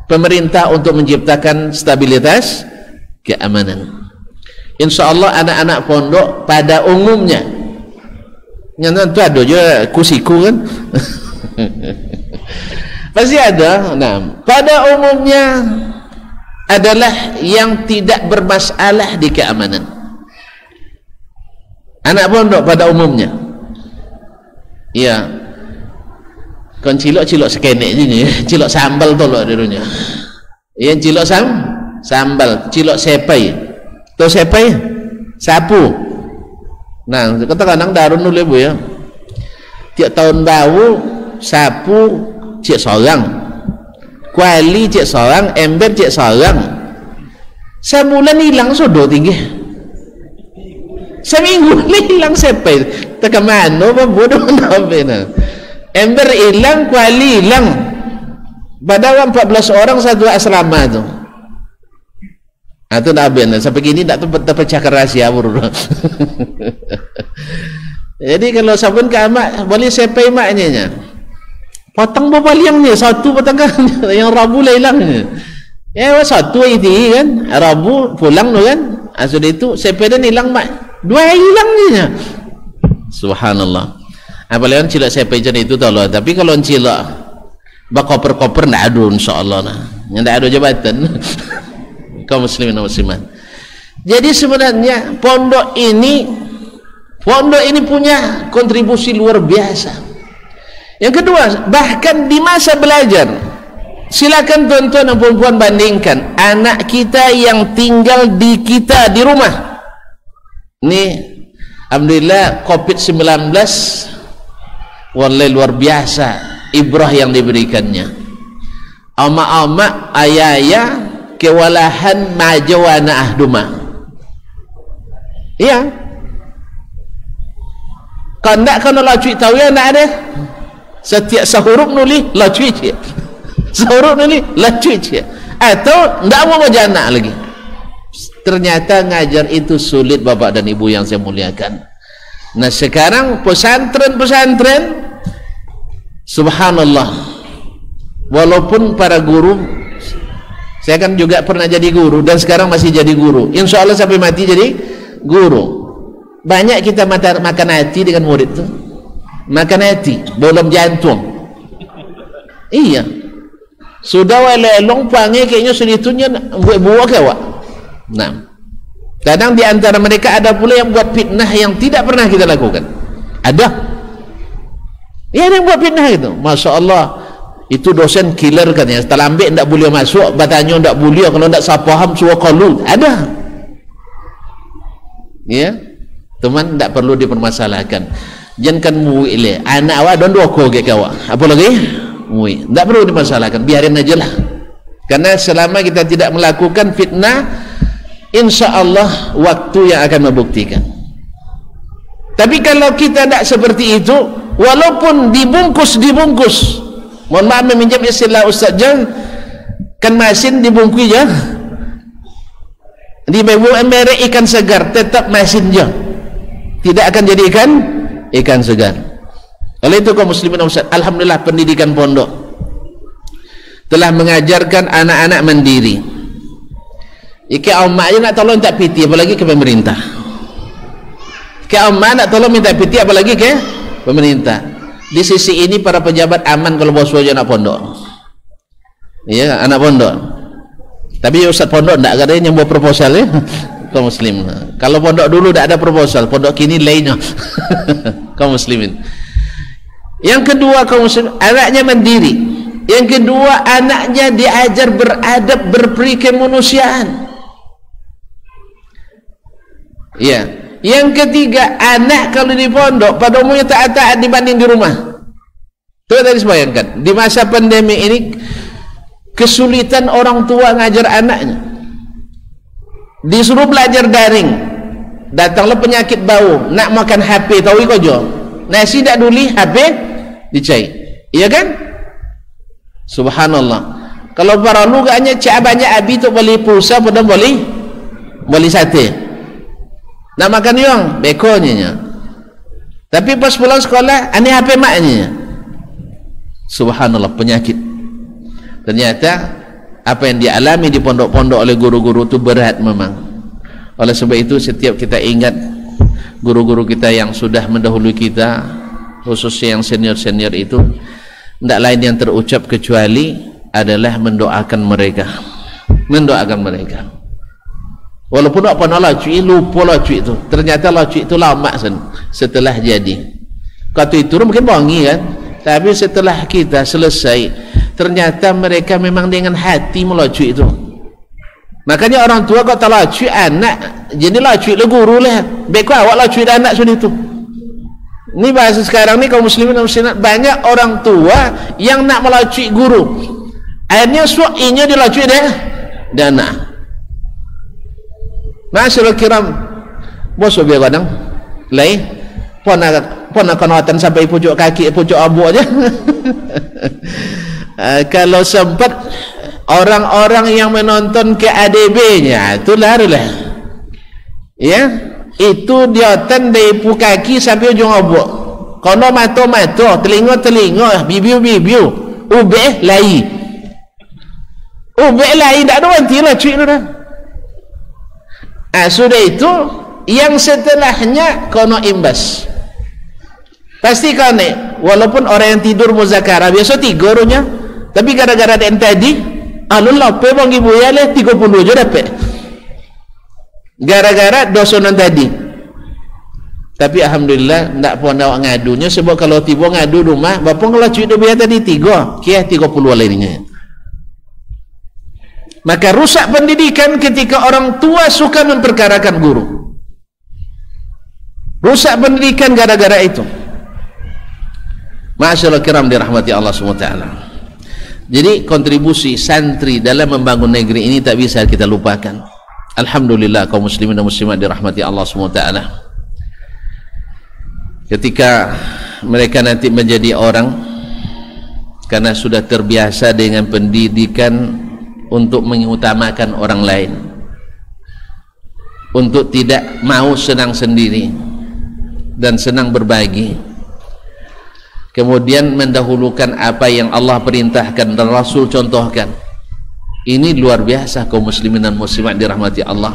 pemerintah untuk menciptakan stabilitas keamanan. InsyaAllah anak-anak pondok pada umumnya, yang tentu ada je kusiku kan pasti ada. Nah, pada umumnya adalah yang tidak bermasalah di keamanan. Anak pondok pada umumnya, ya, kon cilok-cilok sekenek je, cilok sambal tolok di dunia. Yang cilok sambal, cilok sepai, tahu sepai? Sapu. Nah, kadang-kadang darun dulu bu ya. Tiap tahun baru sapu cik seorang, kuali cik seorang, ember cik seorang. Sebulan hilang sudah tinggi, seminggu hilang sepai. Tak mana bodoh nak. Ember hilang, kuali hilang. Padahal 14 orang satu asrama tu. Itu dah habis. Sampai kini tak terpecah rahasia buru. Jadi kalau sabun ke amak boleh sepai maknya. Potong berapa liangnya? Satu potong kan? Yang Rabu lah hilangnya. Ya satu itu kan. Rabu pulang tu kan. Sudah itu sepai dan hilang mak. Dua hilang je. Subhanallah. Apalagi kan cilak sepai macam itu tahu lah. Tapi kalau cilak berkoper-koper tak ada insyaAllah lah. Yang tak ada jabatan. Kaum muslimin dan muslimat. Jadi sebenarnya pondok ini punya kontribusi luar biasa. Yang kedua, bahkan di masa belajar, silakan tuan-tuan dan puan-puan bandingkan anak kita yang tinggal di kita di rumah. Nih, alhamdulillah COVID-19 wallahi luar biasa ibrah yang diberikannya. Ama-ama ayah kewalahan majawana ahduma. Iya. Kandak kena lacui tahu ya nak ada. Setiap sahuruk nuli lacui je. Sahuruk nuli lacui je. Atau ndak mau jana lagi. Ternyata ngajar itu sulit bapak dan ibu yang saya muliakan. Nah sekarang pesantren subhanallah, walaupun para guru, saya kan juga pernah jadi guru dan sekarang masih jadi guru, insya Allah sampai mati jadi guru. Banyak kita makan hati dengan murid itu, makan hati belum jantung. Iya, sudah walelong panggil kayaknya seditunya buat ke awak. Nah, kadang di antara mereka ada pula yang buat fitnah yang tidak pernah kita lakukan. Ada yang buat fitnah itu, masya Allah. Itu dosen killer kan ya, setelah ambil tak boleh masuk, batanya tak boleh, kalau tak saya faham suruh qalu. Ada ya teman, tak perlu dipermasalahkan. Jangan mui le anak awak don dua ko ke awak, apa lagi mui, tak perlu dipermasalahkan, biarin aja lah. Karena selama kita tidak melakukan fitnah, insya Allah waktu yang akan membuktikan. Tapi kalau kita tak seperti itu, walaupun dibungkus, mohon maaf meminjam istilah Ustaz Jan, kan masin dibungkus je, di ember ikan segar, tetap masin je, tidak akan jadi ikan segar. Oleh itu kaum muslimin Ustaz, alhamdulillah pendidikan pondok telah mengajarkan anak-anak mandiri. Ika umma aja nak tolong tak piti, apalagi ke pemerintah. Ika umma nak tolong minta piti, apalagi ke pemerintah. Di sisi ini para pejabat aman kalau bos aja anak pondok. Iya, anak pondok. Tapi Ustaz pondok enggak ada yang buat proposal ya. Kaum muslim. Kalau pondok dulu enggak ada proposal, pondok kini lainnya. Kaum muslimin. Yang kedua kaum muslim, anaknya mandiri. Yang kedua anaknya diajar beradab, berperi kemanusiaan. Iya. Yang ketiga, anak kalau di pondok pada umumnya taat-taat dibanding di rumah. Coba tadi bayangkan, di masa pandemi ini kesulitan orang tua ngajar anaknya, disuruh belajar daring, datanglah penyakit bau, nak makan HP, tahu kau jo, nasi tak duli, HP dicai, iya kan? Subhanallah. Kalau baralu gaknya cak banyak abi tu beli pulsa pada beli sate. Nak makan yang bekonya. Tapi pas pulang sekolah ani HP maknya. Subhanallah, penyakit. Ternyata apa yang dialami di pondok-pondok oleh guru-guru itu berat memang. Oleh sebab itu setiap kita ingat guru-guru kita yang sudah mendahului kita, khususnya yang senior-senior itu, tidak lain yang terucap kecuali adalah mendoakan mereka. Walaupun tak pernah lacui, lupa lacui itu. Ternyata lacui itu lama setelah jadi. Kata itu mungkin bongi kan, tapi setelah kita selesai, ternyata mereka memang dengan hati melacui itu. Makanya orang tua kau tak lacui anak, jadi lacui le guru lah. Baik awak lacui anak sudah itu. Ini bahasa sekarang ni kaum muslimin dan muslimat, banyak orang tua yang nak melacui guru. Akhirnya suainya dilacui dan anak. Masyaallah kiram, bos biar kadang lain pona konawatan sampai pucuk kaki pucuk abu aja. Kalau sempat orang-orang yang menonton ke ADB-nya itu larilah, ya itu dia dari pu kaki sampai ujung abu, kono mato telinga bibiu ubeh lai tak ada wanti lah cuy dah. Sudah itu yang setelahnya kono imbas pasti kane, walaupun orang yang tidur muzakarah biasa 3 runya, tapi gara-gara yang tadi alun lape bang ibu ya leh 30 je dapat gara-gara dosonan tadi. Tapi alhamdulillah ndak pun awak ngadunya, sebab kalau tiba ngadu rumah bapa ngelacuit dia tadi 3 kia 30 lainnya. Maka rusak pendidikan ketika orang tua suka memperkarakan guru. Rusak pendidikan gara-gara itu. Masyaallah kiram dirahmati Allah SWT. Jadi kontribusi santri dalam membangun negeri ini tak bisa kita lupakan. Alhamdulillah kaum muslimin dan muslimat dirahmati Allah SWT. Ketika mereka nanti menjadi orang, karena sudah terbiasa dengan pendidikan untuk mengutamakan orang lain, untuk tidak mau senang sendiri dan senang berbagi, kemudian mendahulukan apa yang Allah perintahkan dan Rasul contohkan. Ini luar biasa kaum muslimin dan muslimat dirahmati Allah,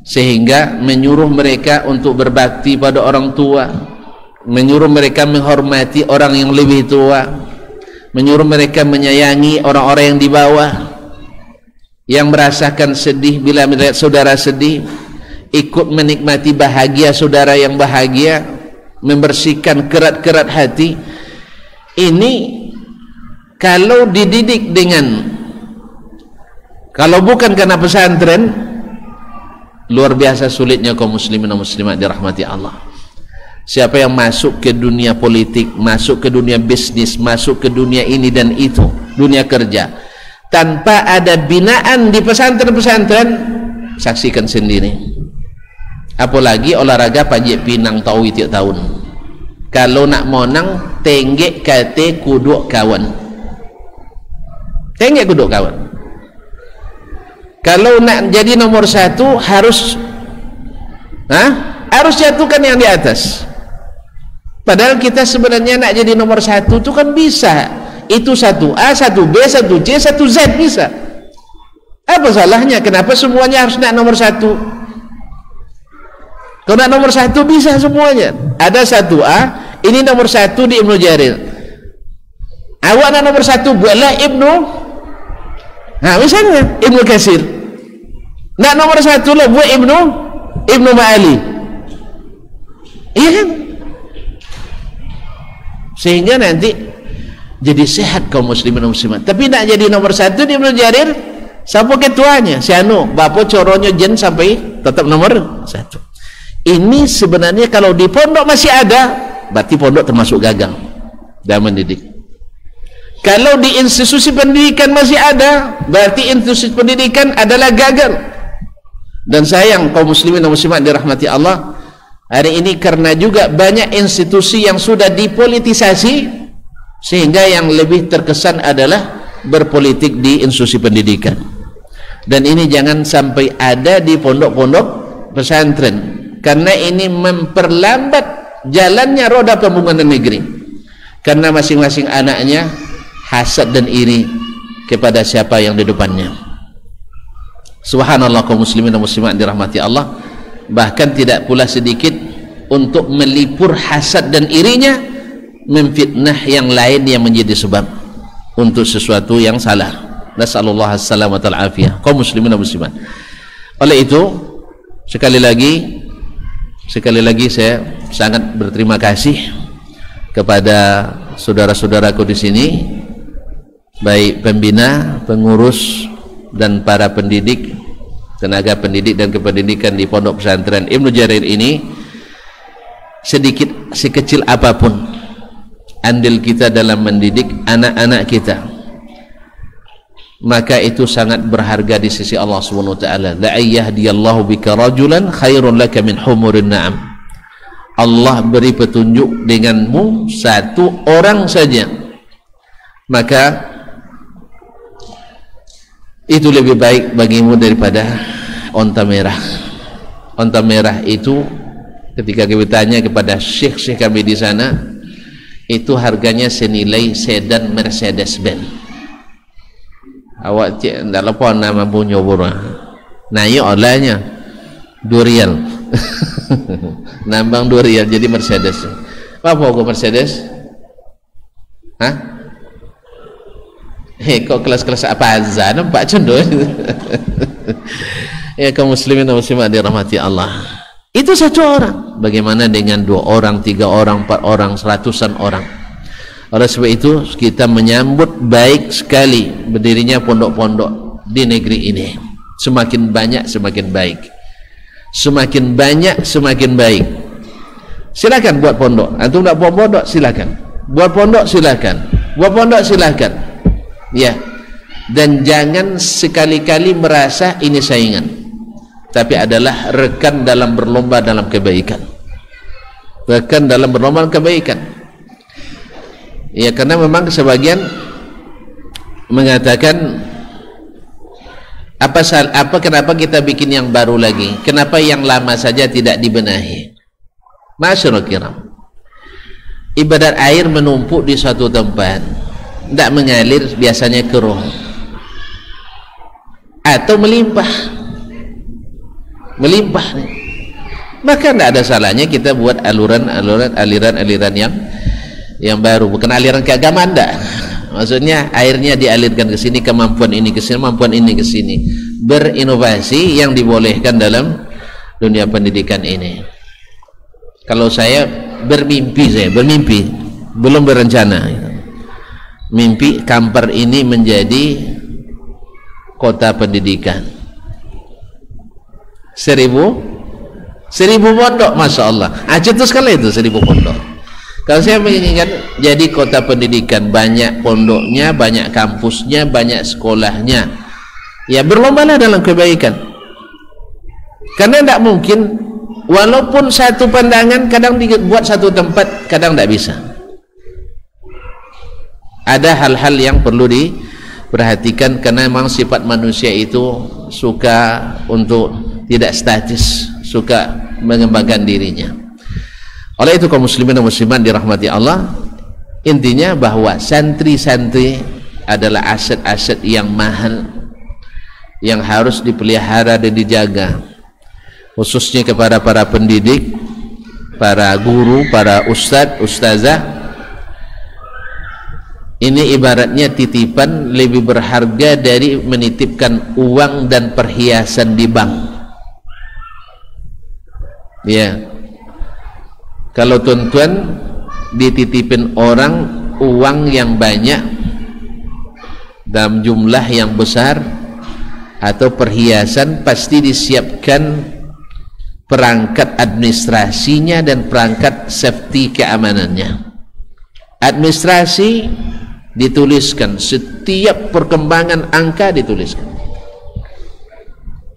sehingga menyuruh mereka untuk berbakti pada orang tua, menyuruh mereka menghormati orang yang lebih tua, menyuruh mereka menyayangi orang-orang yang di bawah, yang merasakan sedih bila melihat saudara sedih, ikut menikmati bahagia saudara yang bahagia, membersihkan kerat-kerat hati. Ini kalau dididik dengan, kalau bukan karena pesantren, luar biasa sulitnya kaum muslimin dan muslimat dirahmati Allah. Siapa yang masuk ke dunia politik, masuk ke dunia bisnis, masuk ke dunia ini dan itu, dunia kerja, tanpa ada binaan di pesantren-pesantren, saksikan sendiri. Apalagi olahraga panjat pinang tahu tiap tahun. Kalau nak monang, tenggek kate kuduk kawan. Tenggek kuduk kawan. Kalau nak jadi nomor 1 harus jatuhkan yang di atas. Padahal kita sebenarnya nak jadi nomor 1 itu kan bisa. Itu 1A, 1B, 1C, 1Z bisa. Apa salahnya? Kenapa semuanya harus nak nomor 1? Kalau nak nomor 1 bisa semuanya. Ada 1A, ini nomor 1 di Ibnu Jarir. Awak nak nomor 1 buatlah Ibnu, misalnya Ibnu Katsir. Nak nomor 1 lah buat Ibnu Ma'ali. Iya kan? Sehingga nanti jadi sehat kaum muslimin dan muslimat. Tapi nak jadi nomor 1 di Ibnu Jarir, siapa ketuanya? Si Anu, bapa coronyo jen sampai tetap nomor 1. Ini sebenarnya kalau di pondok masih ada, berarti pondok termasuk gagal dalam mendidik. Kalau di institusi pendidikan masih ada, berarti institusi pendidikan adalah gagal. Dan sayang kaum muslimin dan muslimat dirahmati Allah, hari ini karena juga banyak institusi yang sudah dipolitisasi, sehingga yang lebih terkesan adalah berpolitik di institusi pendidikan. Dan ini jangan sampai ada di pondok-pondok pesantren, karena ini memperlambat jalannya roda pembangunan negeri, karena masing-masing anaknya hasad dan iri kepada siapa yang di depannya. Subhanallah, kaum muslimin dan muslimat dirahmati Allah. Bahkan tidak pula sedikit untuk melipur hasad dan irinya, memfitnah yang lain yang menjadi sebab untuk sesuatu yang salah. Nasallallahu alaihi wa afiyah. Kaum muslimin dan muslimat, oleh itu sekali lagi saya sangat berterima kasih kepada saudara-saudaraku di sini, baik pembina, pengurus dan para pendidik, tenaga pendidik dan kependidikan di Pondok Pesantren Ibnu Jarir ini. Sedikit sekecil apapun andil kita dalam mendidik anak-anak kita, maka itu sangat berharga di sisi Allah Subhanahu wa taala. La yahdiyallahu bika rajulan khairun laka min humurin na'am. Allah beri petunjuk denganmu satu orang saja, maka itu lebih baik bagimu daripada onta merah. Onta merah itu ketika kita tanya kepada syekh-syekh kami di sana, itu harganya senilai sedan Mercedes-Benz. Awak cik tak lupa nama punya burung. Nah iya olehnya 2 rial. Nambang 2 rial jadi Mercedes. Apa kok Mercedes? Hah? Kok kelas-kelas apa azan nampak cendol. Ya, kaum muslimin dan muslimat dirahmati Allah. Itu satu orang. Bagaimana dengan 2 orang, 3 orang, 4 orang, 100-an orang? Oleh sebab itu kita menyambut baik sekali berdirinya pondok-pondok di negeri ini. Semakin banyak semakin baik, semakin banyak semakin baik. Silakan buat pondok. Antum nak buat pondok silakan, buat pondok silakan, buat pondok silakan, ya. Dan jangan sekali-kali merasa ini saingan, tapi adalah rekan dalam berlomba dalam kebaikan, rekan dalam berlomba dalam kebaikan. Ya, karena memang sebagian mengatakan kenapa kita bikin yang baru lagi, kenapa yang lama saja tidak dibenahi. Masyaallah kiram, ibadat air menumpuk di suatu tempat, tidak mengalir, biasanya keruh atau melimpah, maka tidak ada salahnya kita buat aliran yang baru, bukan aliran keagamaan, enggak. Maksudnya airnya dialirkan ke sini, kemampuan ini ke sini, kemampuan ini ke sini, berinovasi yang dibolehkan dalam dunia pendidikan ini. Kalau saya bermimpi, belum berencana, mimpi Kampar ini menjadi kota pendidikan. 1000 pondok, masya Allah. Cetus sekali itu 1000 pondok. Kalau saya menginginkan jadi kota pendidikan, banyak pondoknya, banyak kampusnya, banyak sekolahnya, ya berlombalah dalam kebaikan. Karena tidak mungkin, walaupun satu pandangan kadang dibuat satu tempat, kadang tidak bisa. Ada hal-hal yang perlu diperhatikan, karena memang sifat manusia itu suka untuk tidak statis, suka mengembangkan dirinya. Oleh itu kaum muslimin dan muslimat dirahmati Allah, intinya bahwa santri-santri adalah aset-aset yang mahal, yang harus dipelihara dan dijaga, khususnya kepada para pendidik, para guru, para ustadz, ustazah. Ini ibaratnya titipan lebih berharga dari menitipkan uang dan perhiasan di bank. Ya, kalau tuan-tuan dititipin orang uang yang banyak dalam jumlah yang besar atau perhiasan, pasti disiapkan perangkat administrasinya dan perangkat safety keamanannya. Administrasi dituliskan, setiap perkembangan angka dituliskan,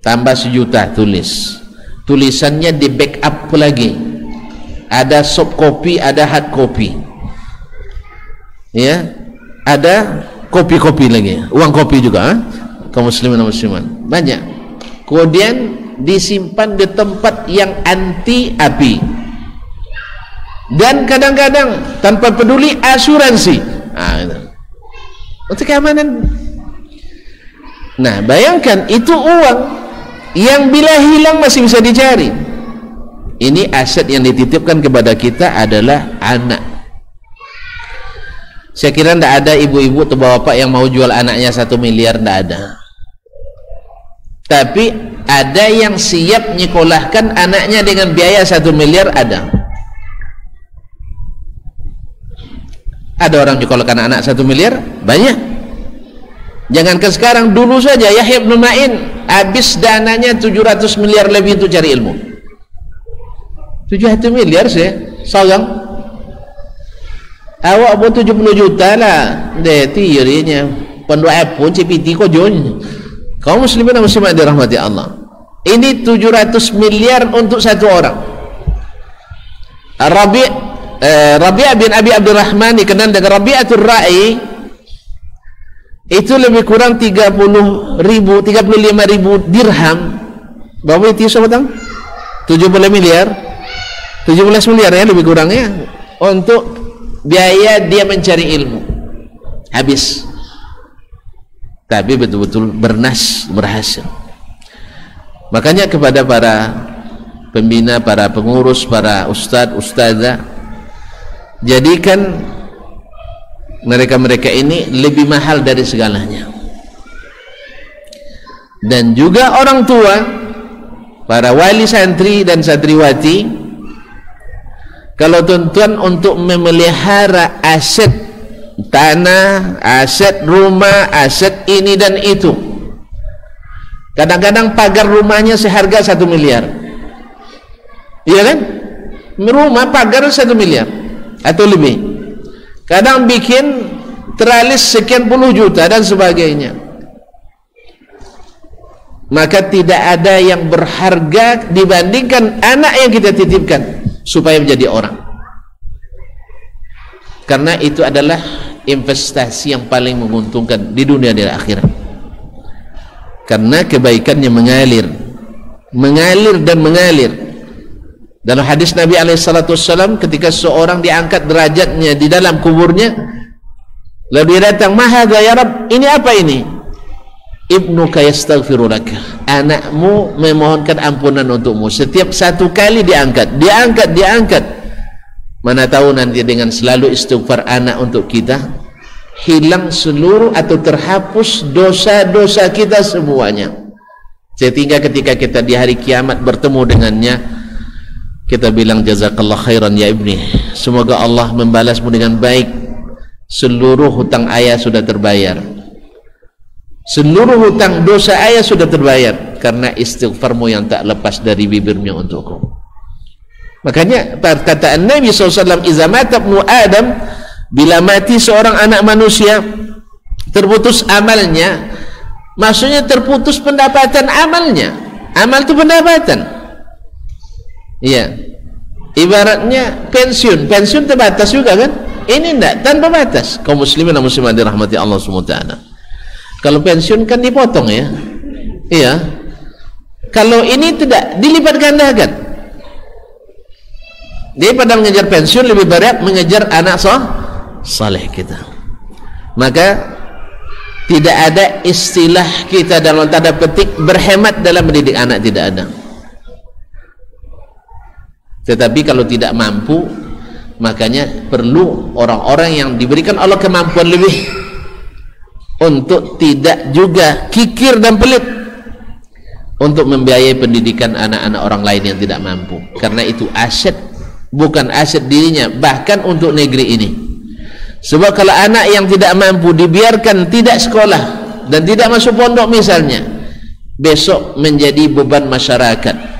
tambah 1 juta tulis, tulisannya di backup lagi, ada soft copy, ada hard copy, ya, ada kopi-kopi lagi, uang kopi juga, kaum muslimin dan muslimat banyak. Kemudian disimpan di tempat yang anti api, dan kadang-kadang tanpa peduli asuransi. Itu untuk keamanan. Nah, bayangkan itu uang yang bila hilang masih bisa dicari. Ini aset yang dititipkan kepada kita adalah anak. Saya kira tidak ada ibu-ibu atau bapak yang mau jual anaknya 1 miliar, tidak ada. Tapi ada yang siap nyekolahkan anaknya dengan biaya 1 miliar, ada. Ada orang nyekolahkan anak 1 miliar, banyak. Jangankan sekarang, dulu saja Yahya bin Ma'in habis dananya 700 miliar lebih untuk cari ilmu. 700 miliar sih, seorang. Awak buat 70 juta lah, detiirinya. Pondok pun CPT kau join. Kaum muslimin dan muslimat dirahmati Allah. Ini 700 miliar untuk satu orang. Rabi' bin Abi Abdurrahman dikenal dengan Rabi'atul Ra'i. Itu lebih kurang 35 ribu dirham. Berapa itu sobatang? 17 miliar. 17 miliar ya lebih kurangnya untuk biaya dia mencari ilmu. Habis. Tapi betul-betul berhasil. Makanya kepada para pembina, para pengurus, para ustadz, ustadzah, jadikan mereka-mereka ini lebih mahal dari segalanya. Dan juga orang tua, para wali santri dan santriwati, kalau tuan-tuan untuk memelihara aset tanah, aset rumah, aset ini dan itu, kadang-kadang pagar rumahnya seharga 1 miliar, iya kan? Rumah pagar 1 miliar atau lebih, kadang bikin teralis sekian puluh juta dan sebagainya. Maka tidak ada yang berharga dibandingkan anak yang kita titipkan supaya menjadi orang, karena itu adalah investasi yang paling menguntungkan di dunia dan akhirat, karena kebaikannya mengalir dan mengalir. Dalam hadis Nabi SAW, ketika seorang diangkat derajatnya di dalam kuburnya, lalu dia datang, mahadha ya Rab, ini apa ini? Ibnuka yastaghfiru laka, anakmu memohonkan ampunan untukmu. Setiap satu kali diangkat. Mana tahu nanti dengan selalu istighfar anak untuk kita, hilang seluruh atau terhapus dosa-dosa kita semuanya, sehingga ketika kita di hari kiamat bertemu dengannya, kita bilang jazakallah khairan ya ibni, semoga Allah membalasmu dengan baik, seluruh hutang ayah sudah terbayar, seluruh hutang dosa ayah sudah terbayar karena istighfarmu yang tak lepas dari bibirnya untukku. Makanya perkataan Nabi SAW, iza mata ibnu Adam, bila mati seorang anak manusia, terputus amalnya, maksudnya terputus pendapatan amalnya. Amal itu pendapatan. Iya, ibaratnya pensiun terbatas juga kan? Ini enggak, tanpa batas. Kaum muslimin dan muslimat dirahmati Allah SWT. Kalau pensiun kan dipotong ya, iya. Kalau ini tidak, dilipat gandakan. Daripada mengejar pensiun, lebih berat mengejar anak saleh kita. Maka tidak ada istilah kita dalam tanda petik berhemat dalam mendidik anak, tidak ada. Tetapi kalau tidak mampu, makanya perlu orang-orang yang diberikan Allah kemampuan lebih untuk tidak juga kikir dan pelit untuk membiayai pendidikan anak-anak orang lain yang tidak mampu, karena itu aset, bukan aset dirinya, bahkan untuk negeri ini. Sebab kalau anak yang tidak mampu dibiarkan tidak sekolah dan tidak masuk pondok misalnya, besok menjadi beban masyarakat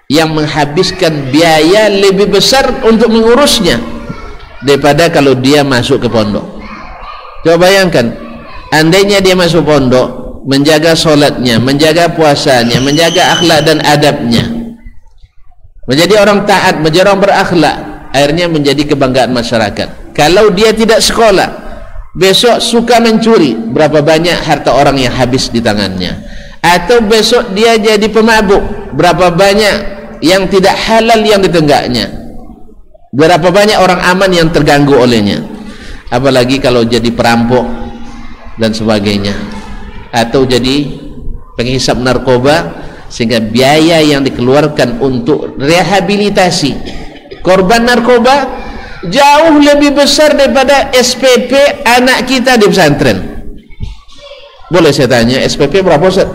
yang menghabiskan biaya lebih besar untuk mengurusnya daripada kalau dia masuk ke pondok. Coba bayangkan, andainya dia masuk pondok, menjaga solatnya, menjaga puasanya, menjaga akhlak dan adabnya, menjadi orang taat, menjadi orang berakhlak, akhirnya menjadi kebanggaan masyarakat. Kalau dia tidak sekolah besok suka mencuri, berapa banyak harta orang yang habis di tangannya. Atau besok dia jadi pemabuk, berapa banyak yang tidak halal yang ditenggaknya, berapa banyak orang aman yang terganggu olehnya. Apalagi kalau jadi perampok dan sebagainya, atau jadi penghisap narkoba, sehingga biaya yang dikeluarkan untuk rehabilitasi korban narkoba jauh lebih besar daripada SPP anak kita di pesantren. Boleh saya tanya, SPP berapa Ustaz?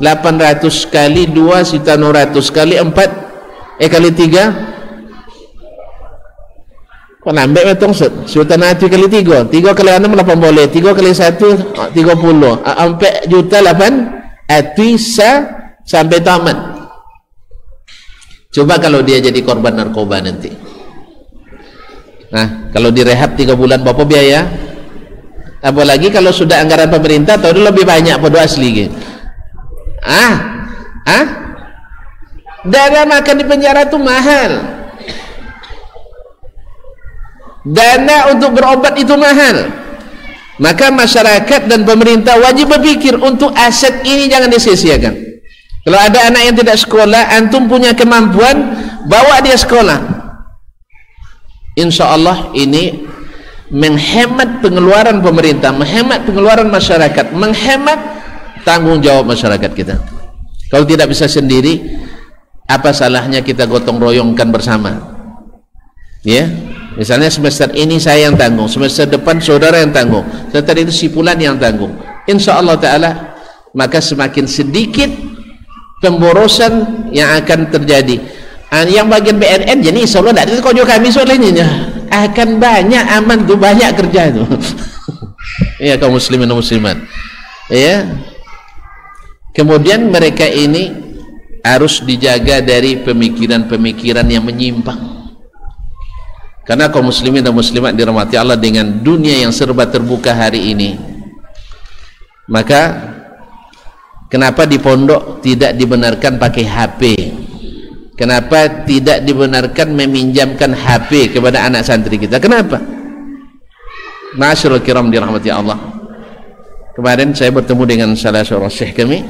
800 kali 2 juta 600 kali 4 kali 3, kok nambah metong Ustaz? Juta nanti kali 3 kali 6 8 boleh, 3 kali 1 30, 4 juta 8 sampai tamat. Coba kalau dia jadi korban narkoba nanti, nah kalau direhab 3 bulan berapa biaya? Apalagi kalau sudah anggaran pemerintah, tahu lebih banyak pada asli. Dana makan di penjara itu mahal, dana untuk berobat itu mahal. Maka masyarakat dan pemerintah wajib berpikir untuk aset ini jangan disia-siakan. Kalau ada anak yang tidak sekolah, antum punya kemampuan, bawa dia sekolah. Insya Allah ini menghemat pengeluaran pemerintah, menghemat pengeluaran masyarakat, menghemat tanggung jawab masyarakat kita. Kalau tidak bisa sendiri, apa salahnya kita gotong royongkan bersama? Ya, misalnya semester ini saya yang tanggung, semester depan saudara yang tanggung, semester itu si fulan yang tanggung. Insya Allah Ta'ala, maka semakin sedikit pemborosan yang akan terjadi. Yang bagian BNN jadi insya Allah tidak itu kami soalnya akan banyak aman tuh, banyak kerja itu. Ya kaum muslimin dan muslimat. Ya. Kemudian mereka ini harus dijaga dari pemikiran-pemikiran yang menyimpang. Karena kaum muslimin dan muslimat dirahmati Allah, dengan dunia yang serba terbuka hari ini, maka kenapa di pondok tidak dibenarkan pakai HP? Kenapa tidak dibenarkan meminjamkan HP kepada anak santri kita? Kenapa? Ma'asyiral kiram dirahmati Allah, kemarin saya bertemu dengan salah seorang syekh kami,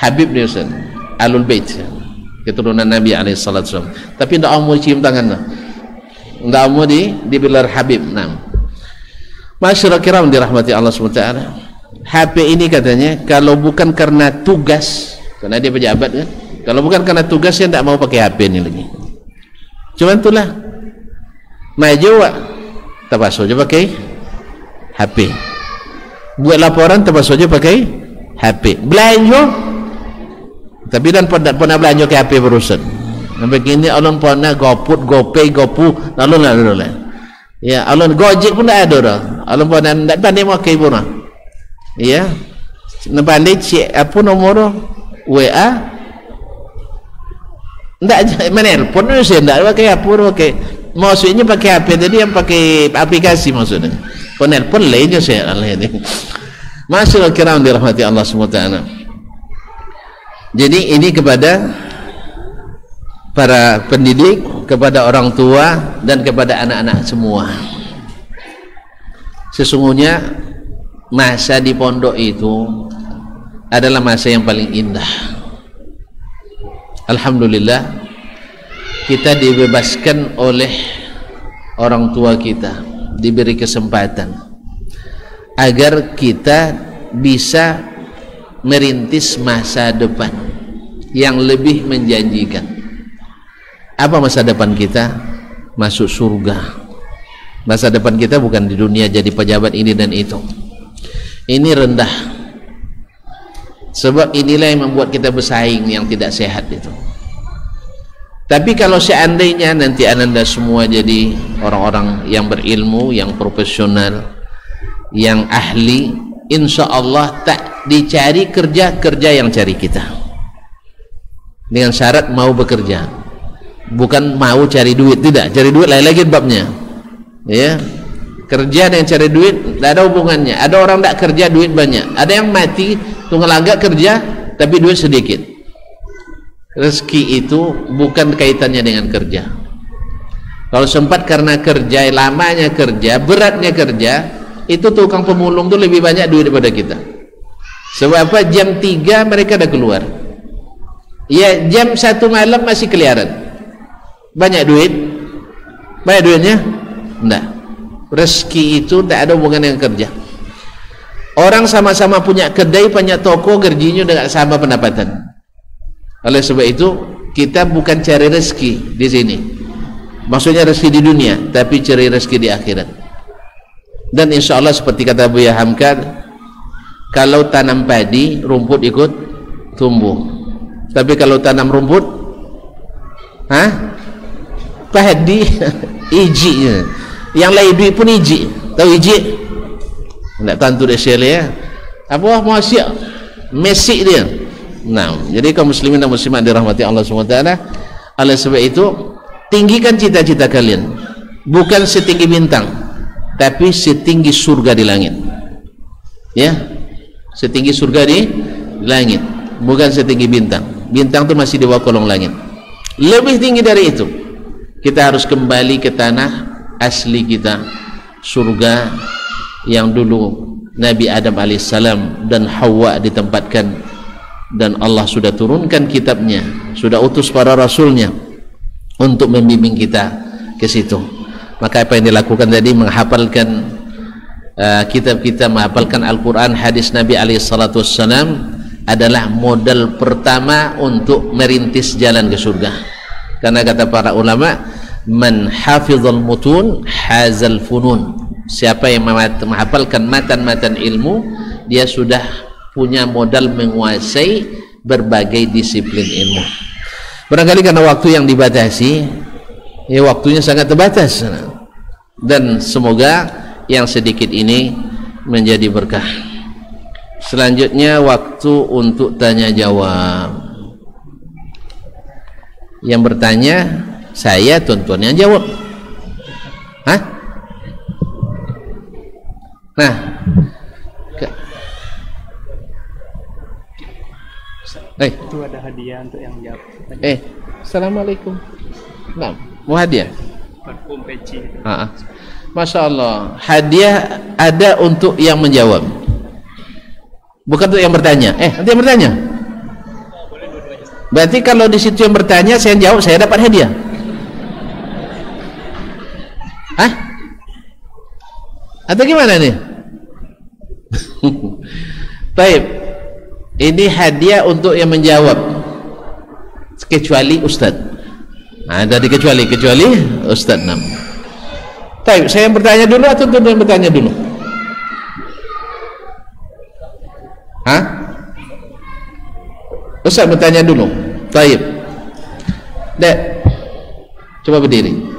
Habib Nielsen Alul Bait, keturunan Nabi SAW, tapi tidak mau cium tangan, tidak mau dibilar Habib. Nah, masyarakat kiram dirahmati Allah SWT, HP ini katanya kalau bukan karena tugas, karena dia pejabat kan, kalau bukan karena tugasnya tidak mau pakai HP ini lagi. Cuman itulah maju terpaksa aja pakai HP, buat laporan terpaksa aja pakai HP, belanja tapi dan pernah belanja ke HP berusaha. Sampai kini alun pernah GoPut, GoPay, GoPu, alun lah. Ya, alun Gojek pun tak ada dah. Alun pernah tak pandai pakai pun. Ya, nak pandai cek apa nomor WA. Tak menelpon saya tak pakai apa, pakai. Maksudnya pakai HP tadi yang pakai aplikasi maksudnya. Penelpon lainnya saya Allah ini. Masyaallah kiram dirahmati Allah SWT. Jadi ini kepada para pendidik, kepada orang tua, dan kepada anak-anak semua. Sesungguhnya masa di pondok itu adalah masa yang paling indah. Alhamdulillah kita dibebaskan oleh orang tua kita, diberi kesempatan agar kita bisa merintis masa depan yang lebih menjanjikan. Apa masa depan kita? Masuk surga. Masa depan kita bukan di dunia jadi pejabat ini dan itu. Ini rendah. Sebab inilah yang membuat kita bersaing yang tidak sehat itu. Tapi kalau seandainya nanti Anda semua jadi orang-orang yang berilmu, yang profesional, yang ahli, insya Allah tak dicari kerja yang cari kita. Dengan syarat mau bekerja, bukan mau cari duit. Tidak, cari duit lain lagi babnya. Ya, kerja dengan cari duit tidak ada hubungannya. Ada orang tak kerja duit banyak, ada yang mati tunggal agak kerja tapi duit sedikit. Rezeki itu bukan kaitannya dengan kerja. Kalau sempat karena kerja, lamanya kerja, beratnya kerja, itu tukang pemulung tuh lebih banyak duit daripada kita. Sebab apa? Jam 3 mereka dah keluar. Ya, jam 1 malam masih keliaran. Banyak duit? Banyak duitnya? Enggak. Rezeki itu tidak ada hubungan dengan kerja. Orang sama-sama punya kedai, punya toko, gajinya udah sama pendapatan. Oleh sebab itu, kita bukan cari rezeki di sini. Maksudnya rezeki di dunia, tapi cari rezeki di akhirat. Dan insya Allah seperti kata Buya Hamka, kalau tanam padi, rumput ikut tumbuh. Tapi kalau tanam rumput, padi iji. Yang lain duit pun iji. Tahu iji? Tidak tantu dia share ya. Apa masih mesik dia. Nah, jadi kaum muslimin dan muslimat dirahmati Allah SWT. Oleh sebab itu, tinggikan cita-cita kalian. Bukan setinggi bintang, tapi setinggi surga di langit. Ya, setinggi surga di langit, bukan setinggi bintang. Bintang itu masih di bawah kolong langit. Lebih tinggi dari itu. Kita harus kembali ke tanah asli kita, surga yang dulu Nabi Adam alaihissalam dan Hawa ditempatkan, dan Allah sudah turunkan kitabnya, sudah utus para rasulnya untuk membimbing kita ke situ. Maka apa yang dilakukan tadi, menghafalkan kitab kita, menghafalkan Al-Quran, hadis Nabi alaihissalam, adalah modal pertama untuk merintis jalan ke surga. Karena kata para ulama, man hafizal mutun hazal funun. Siapa yang menghafalkan matan-matan ilmu, dia sudah punya modal menguasai berbagai disiplin ilmu. Barangkali karena waktu yang dibatasi, ya waktunya sangat terbatas, dan semoga yang sedikit ini menjadi berkah. Selanjutnya waktu untuk tanya jawab. Yang bertanya saya, tuan-tuan yang jawab. Nah, itu ada hadiah untuk yang jawab. Assalamualaikum. Nah, mau hadiah? Parfum peci. Masya Allah, hadiah ada untuk yang menjawab, bukan untuk yang bertanya. Nanti yang bertanya. Berarti kalau di situ yang bertanya, saya jawab, saya dapat hadiah. Atau gimana nih? Baik, ini hadiah untuk yang menjawab, kecuali Ustadz. Ada dikecuali Ustadz nam. Baik, saya yang bertanya dulu atau tuan yang bertanya dulu? Ustadz bertanya dulu. Baik. Dek, coba berdiri.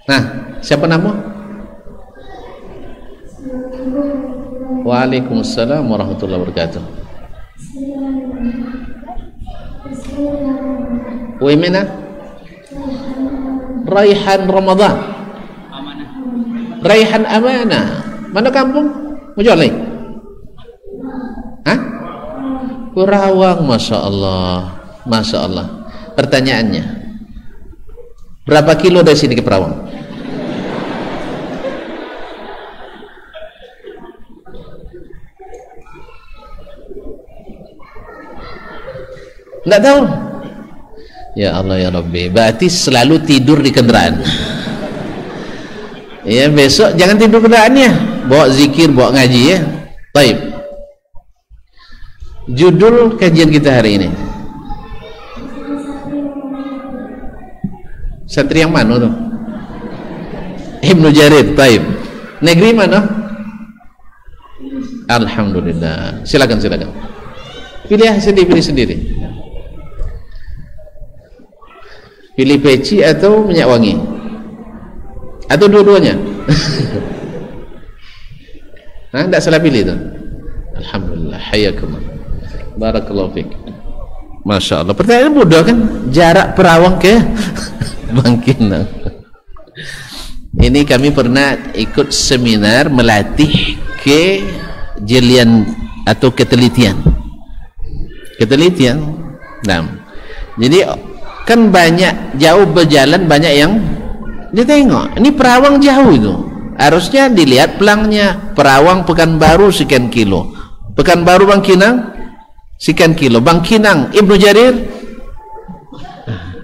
Nah, siapa nama? Waalaikumsalam warahmatullahi wabarakatuh. Wimena? Raihan Ramadan. Raihan Amanah. Mana kampung? Mujolai? Kurawang. Masya Allah. Masya Allah. Pertanyaannya, berapa kilo dari sini ke Perawang? Tidak tahu. Ya Allah ya Rabbi, berarti selalu tidur di kendaraan. Ya, besok jangan tidur kendaraannya, bawa zikir, bawa ngaji ya. Baik. Judul kajian kita hari ini, Satria yang mana tuh? Ibnu Jarir. Baik. Negeri mana? Alhamdulillah. Silakan. Pilih sendiri. Pilih peci atau minyak wangi, atau dua-duanya? Tidak salah pilih tuh. Alhamdulillah. Hayakumullah. Barakallahu fiik. Masya Allah. Pertanyaan mudah kan? Jarak Perawang ke Bangkinang. Ini kami pernah ikut seminar melatih kejelian atau ketelitian. Nah, Jadi kan banyak jauh berjalan, banyak yang dia tengok. Ini Perawang jauh itu, harusnya dilihat pelangnya. Perawang Pekanbaru sekian kilo, Pekanbaru Bangkinang sekian kilo, Bangkinang Ibnu Jarir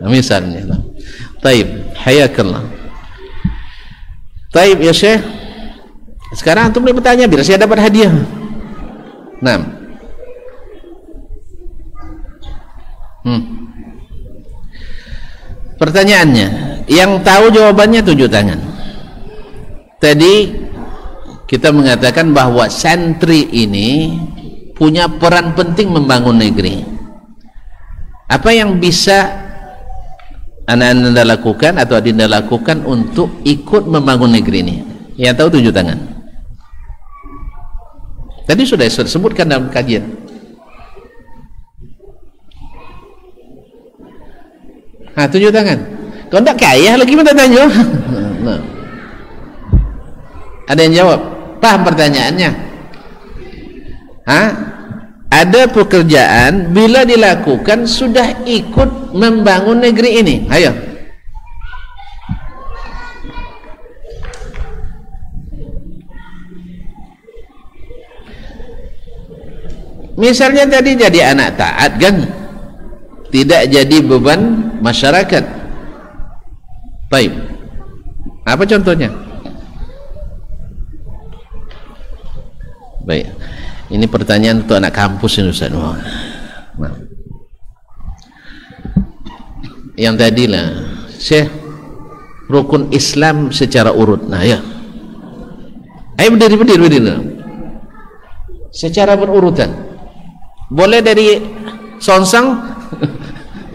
misalnya. Taib, hayakallah. Taib ya Syekh. Sekarang antum boleh bertanya biar saya dapat hadiah. Nah, pertanyaannya, yang tahu jawabannya tunjuk tangan. Tadi kita mengatakan bahwa santri ini punya peran penting membangun negeri. Apa yang bisa anak-anak lakukan atau adinda lakukan untuk ikut membangun negeri ini? Yang tahu tunjuk tangan. Tadi sudah saya sebutkan dalam kajian. Tunjuk tangan. Kau tak kaya lagi minta tanya. Nah. Ada yang jawab? Paham pertanyaannya? Ada pekerjaan bila dilakukan sudah ikut membangun negeri ini. Ayo. Misalnya tadi jadi anak taat kan, tidak jadi beban masyarakat. Baik, apa contohnya? Baik, ini pertanyaan untuk anak kampus ini Ustaz. Nah, yang tadi lah, Syekh, rukun Islam secara urut. Nah ya, ayo berdiri. Secara berurutan. Boleh dari songsang,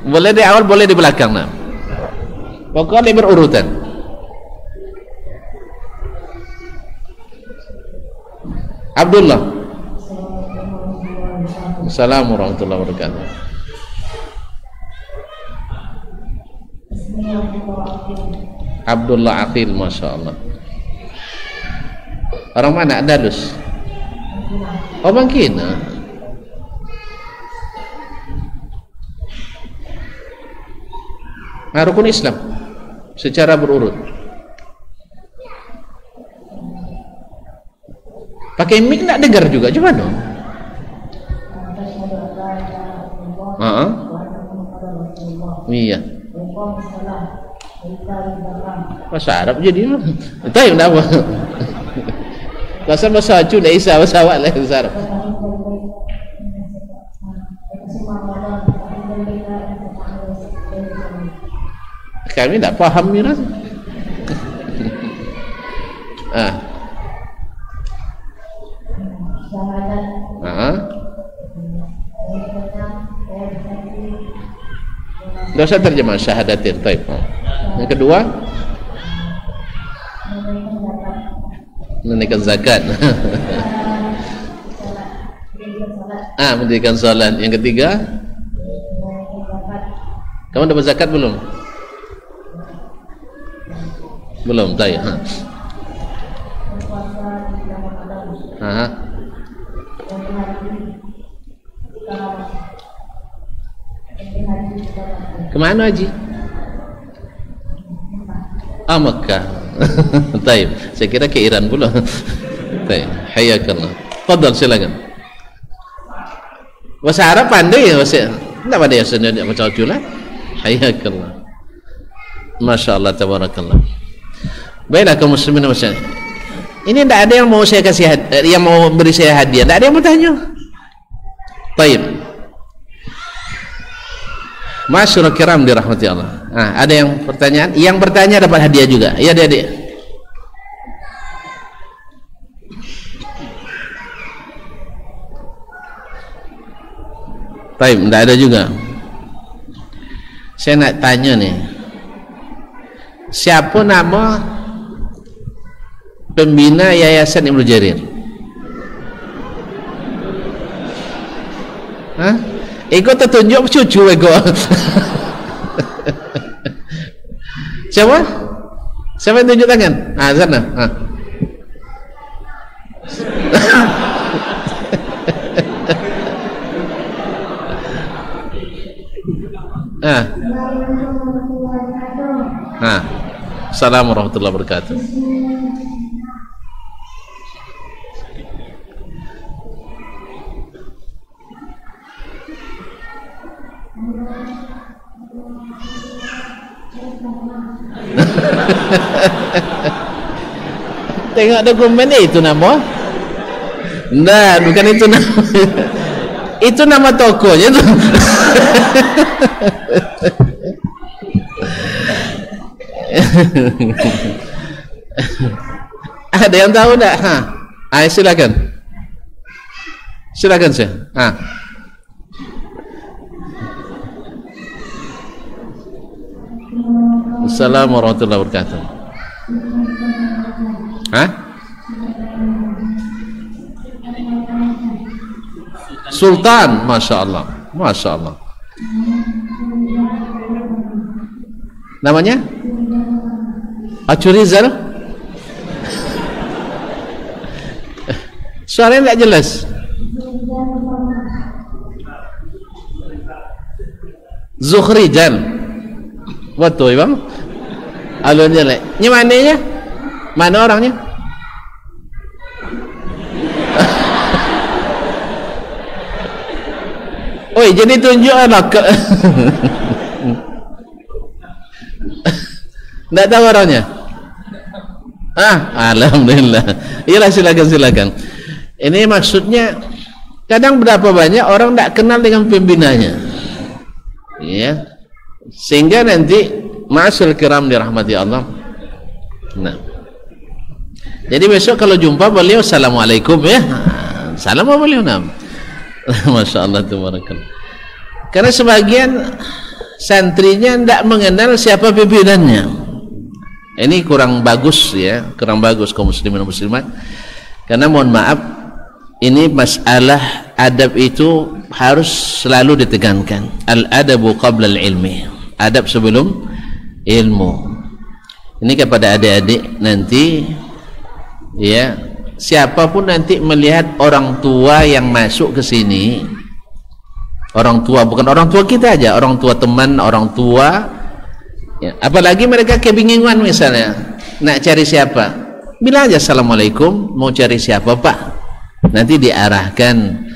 boleh dari awal, boleh di belakang. Nah, pokoknya berurutan. Abdullah. Assalamualaikum warahmatullahi wabarakatuh. Abdullah Aqil, masya Allah. Orang mana? Andalus. Oh, Bangkina. Rukun Islam secara berurut. Pakai mic nak dengar juga, coba dong. Iya. Bahasa Arab jadi. Tahu tak apa? Bahasa Aceh dah isa bahasa awak lah bahasa Arab. Kami tak faham ni rasa. Tidak usah terjemah syahadatin. Taib. Yang kedua, menunaikan zakat. Mendirikan salat. Yang ketiga, kamu dapat zakat belum? Belum, tahu. Kemana haji? Mekah. Taib. Saya kira ke Iran pula. Taib. Hayakallah. Fadal, silakan. Bahasa Arab pandai ya, bahasa. Tak pandai ya, saya tidak macam tu lah. Hayakallah. Masya Allah, tabarakallah. Baiklah kaum muslimin masyarakat. Ini tidak ada yang mau saya kasih yang mau beri saya hadiah. Tidak ada yang bertanya. Baik. Masyaallah kiram dirahmati Allah. Ada yang pertanyaan? Yang bertanya dapat hadiah juga. Ya adik-adik. Baik, tidak ada juga. Saya nak tanya nih. Siapa nama pembina Yayasan Ibnu Jarir? Ego tertunjuk cucu ego. Siapa? Siapa yang tunjuk tangan? Sana. Ah. Ah. Assalamualaikum warahmatullahi wabarakatuh. Tengok dokumen itu nama. Nah, bukan itu nama. Itu nama tokonya tuh. Ada yang tahu enggak? Ayo silakan. Silakan sih. Assalamualaikum warahmatullahi wabarakatuh. Sultan, masya Allah, masya Allah. Namanya? Acurizal. Suaranya tidak jelas. Zukhrijan. Betul bang. Alun jelek. Ini mananya? Mana orangnya? Oi, jadi tunjuk anak. Tidak tahu orangnya? Alhamdulillah. Iyalah, silakan. Ini maksudnya kadang berapa banyak orang tidak kenal dengan pembinanya, ya, sehingga nanti ma'asyil kiram dirahmati Allah. Nah, jadi besok kalau jumpa beliau assalamualaikum ya, salam beliau nam. Masya Allah, tabarakallah. Karena sebagian santrinya tidak mengenal siapa pimpinannya. Ini kurang bagus ya, kurang bagus kaum muslimin dan muslimat. Karena mohon maaf, ini masalah adab itu harus selalu ditekankan. Al-adabu qabla al-ilmi. Adab sebelum ilmu. Ini kepada adik-adik nanti, ya, siapapun nanti melihat orang tua yang masuk ke sini, orang tua, bukan orang tua kita aja, orang tua teman, orang tua, ya, apalagi mereka kebingungan misalnya nak cari siapa, bilang aja assalamualaikum, mau cari siapa pak, nanti diarahkan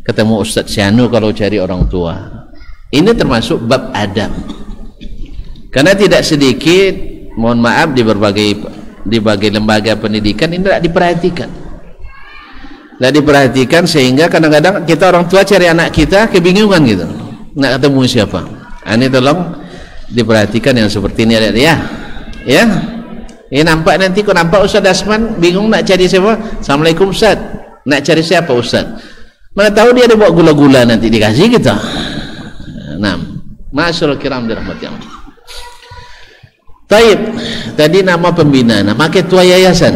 ketemu Ustadz Syanu kalau cari orang tua. Ini termasuk bab adab. Karena tidak sedikit, mohon maaf, di berbagai lembaga pendidikan ini tidak diperhatikan, sehingga kadang-kadang kita orang tua cari anak kita kebingungan gitu, nak ketemu siapa. Ini tolong diperhatikan yang seperti ini ya. Ya. Ini nampak nanti kok nampak Ustaz Asman bingung nak cari siapa. Assalamualaikum Ustaz. Nak cari siapa Ustaz? Mana tahu dia ada bawa gula-gula nanti dikasih kita. Nah, masyaallah kiram dirahmati Allah. Taib, tadi nama pembina, nama ketua yayasan.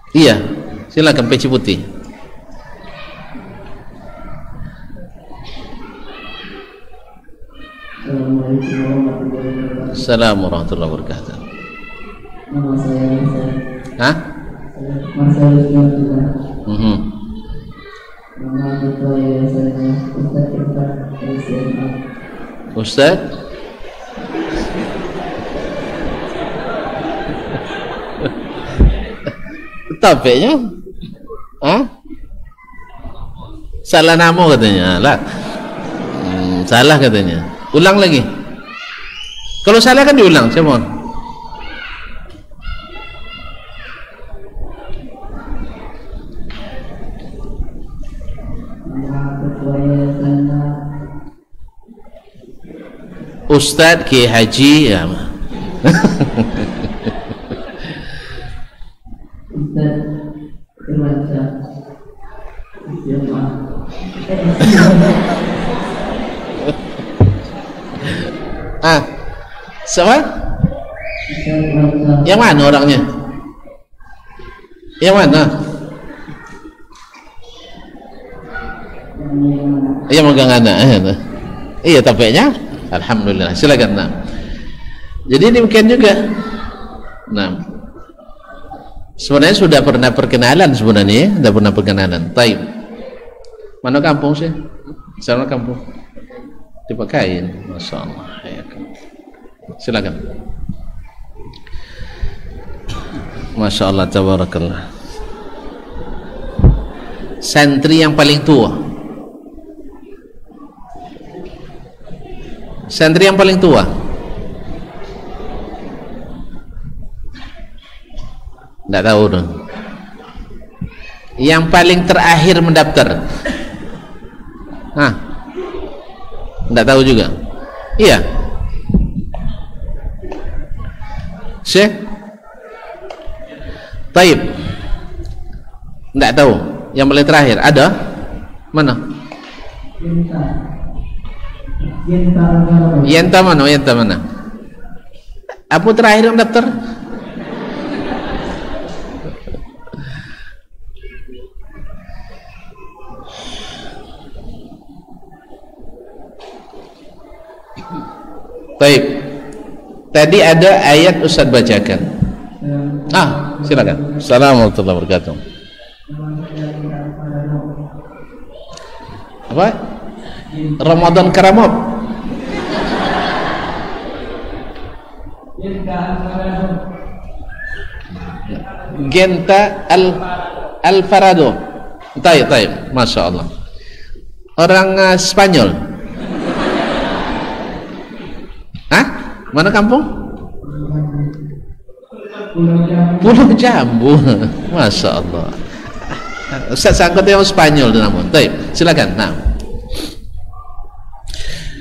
Iya, silakan peci putih. Assalamualaikum warahmatullahi wabarakatuh. Nama saya Marcel juga. Nama ketua yayasannya Ustadz Irfan SMA. Ustaz? Topiknya? Salah nama katanya lah. Salah katanya. Ulang lagi. Kalau salah kan diulang, saya mohon. Ustadz Ki Haji ya. Siapa? Yang mana orangnya? Yang mana? Yang megang anak. Iya topiknya. Alhamdulillah, silakan. Nah, jadi demikian juga. Nah, sebenarnya sudah pernah perkenalan sebenarnya, sudah pernah perkenalan. Taib. Mana kampung sih? Sarung kampung dipakain, masya Allah. Silakan. Masya Allah, tabarakallah. Santri yang paling tua. Santri yang paling tua. Tidak tahu dong. Yang paling terakhir mendaftar. Tidak tahu juga. Iya. Syekh. Taib. Tidak tahu. Yang paling terakhir ada? Mana? Yenta mana? Yenta mana? Apa terakhir yang daftar? Baik. Tadi ada ayat Ustaz bacakan. Silakan. Assalamualaikum warahmatullahi wabarakatuh. Apa? Ramadan Karamop. Genta Alvarado. Taib. Masya Allah. Orang Spanyol. Mana kampung? Pulau Jambu. Masya Allah. Ustaz sangkut yang Spanyol namun. Taib. Silakan. Nah.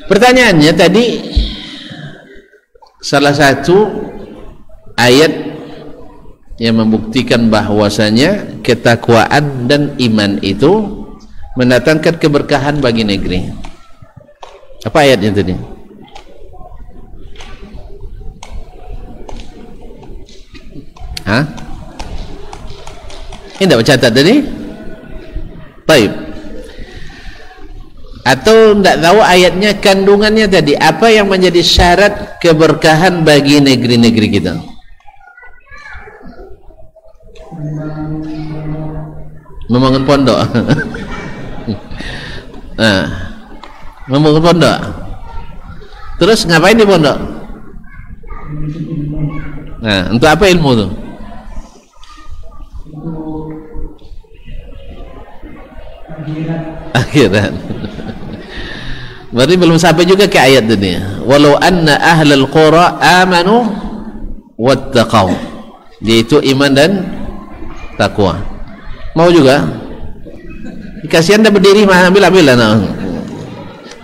Pertanyaannya tadi salah satu ayat yang membuktikan bahwasanya ketakwaan dan iman itu mendatangkan keberkahan bagi negeri. Apa ayatnya tadi? Ini tidak bercatat tadi? Baik. Atau tidak tahu ayatnya kandungannya tadi apa yang menjadi syarat keberkahan bagi negeri-negeri kita? Membangun pondok. Membangun pondok. Terus ngapain di pondok? Untuk apa ilmu tu? Akhirat. Berarti belum sampai juga ke ayat ini. Walau anna ahlal qura amanu wattaqau. Yaitu iman dan takwa. Mau juga? Kasihan dah berdiri mah ambil lah.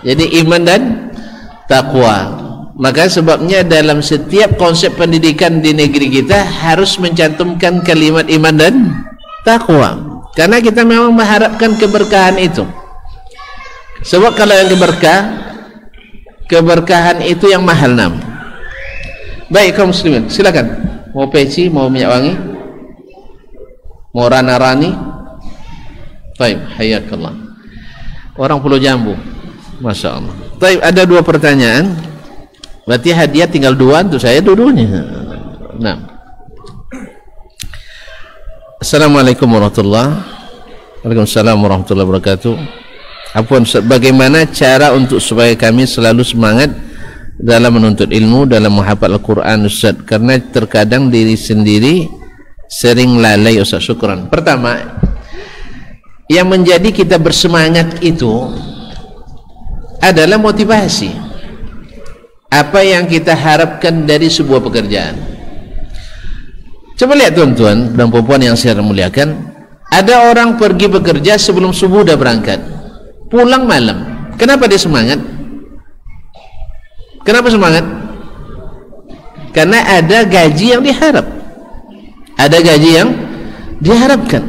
Jadi iman dan takwa. Maka sebabnya dalam setiap konsep pendidikan di negeri kita harus mencantumkan kalimat iman dan takwa. Karena kita memang mengharapkan keberkahan itu. Sebab kalau yang keberkahan itu yang mahal nam. Baik kaum muslimin, silakan. Mau peci, mau minyak wangi, mau rana-rani. Baik, hayakallah. Orang Pulau Jambu, masya Allah. Baik, ada dua pertanyaan. Berarti hadiah tinggal dua untuk saya dua-duanya. Nah. Assalamualaikum warahmatullahi wabarakatuh. Waalaikumsalam warahmatullahi wabarakatuh. Apun, bagaimana cara untuk supaya kami selalu semangat dalam menuntut ilmu, dalam menghafal Al-Quran, Ustaz? Karena terkadang diri sendiri sering lalai, Ustaz. Syukran. Pertama, yang menjadi kita bersemangat itu adalah motivasi. Apa yang kita harapkan dari sebuah pekerjaan. Coba lihat tuan-tuan dan puan yang saya muliakan, ada orang pergi bekerja sebelum subuh dah berangkat, pulang malam. Kenapa dia semangat? Kenapa semangat? Karena ada gaji yang diharap, ada gaji yang diharapkan.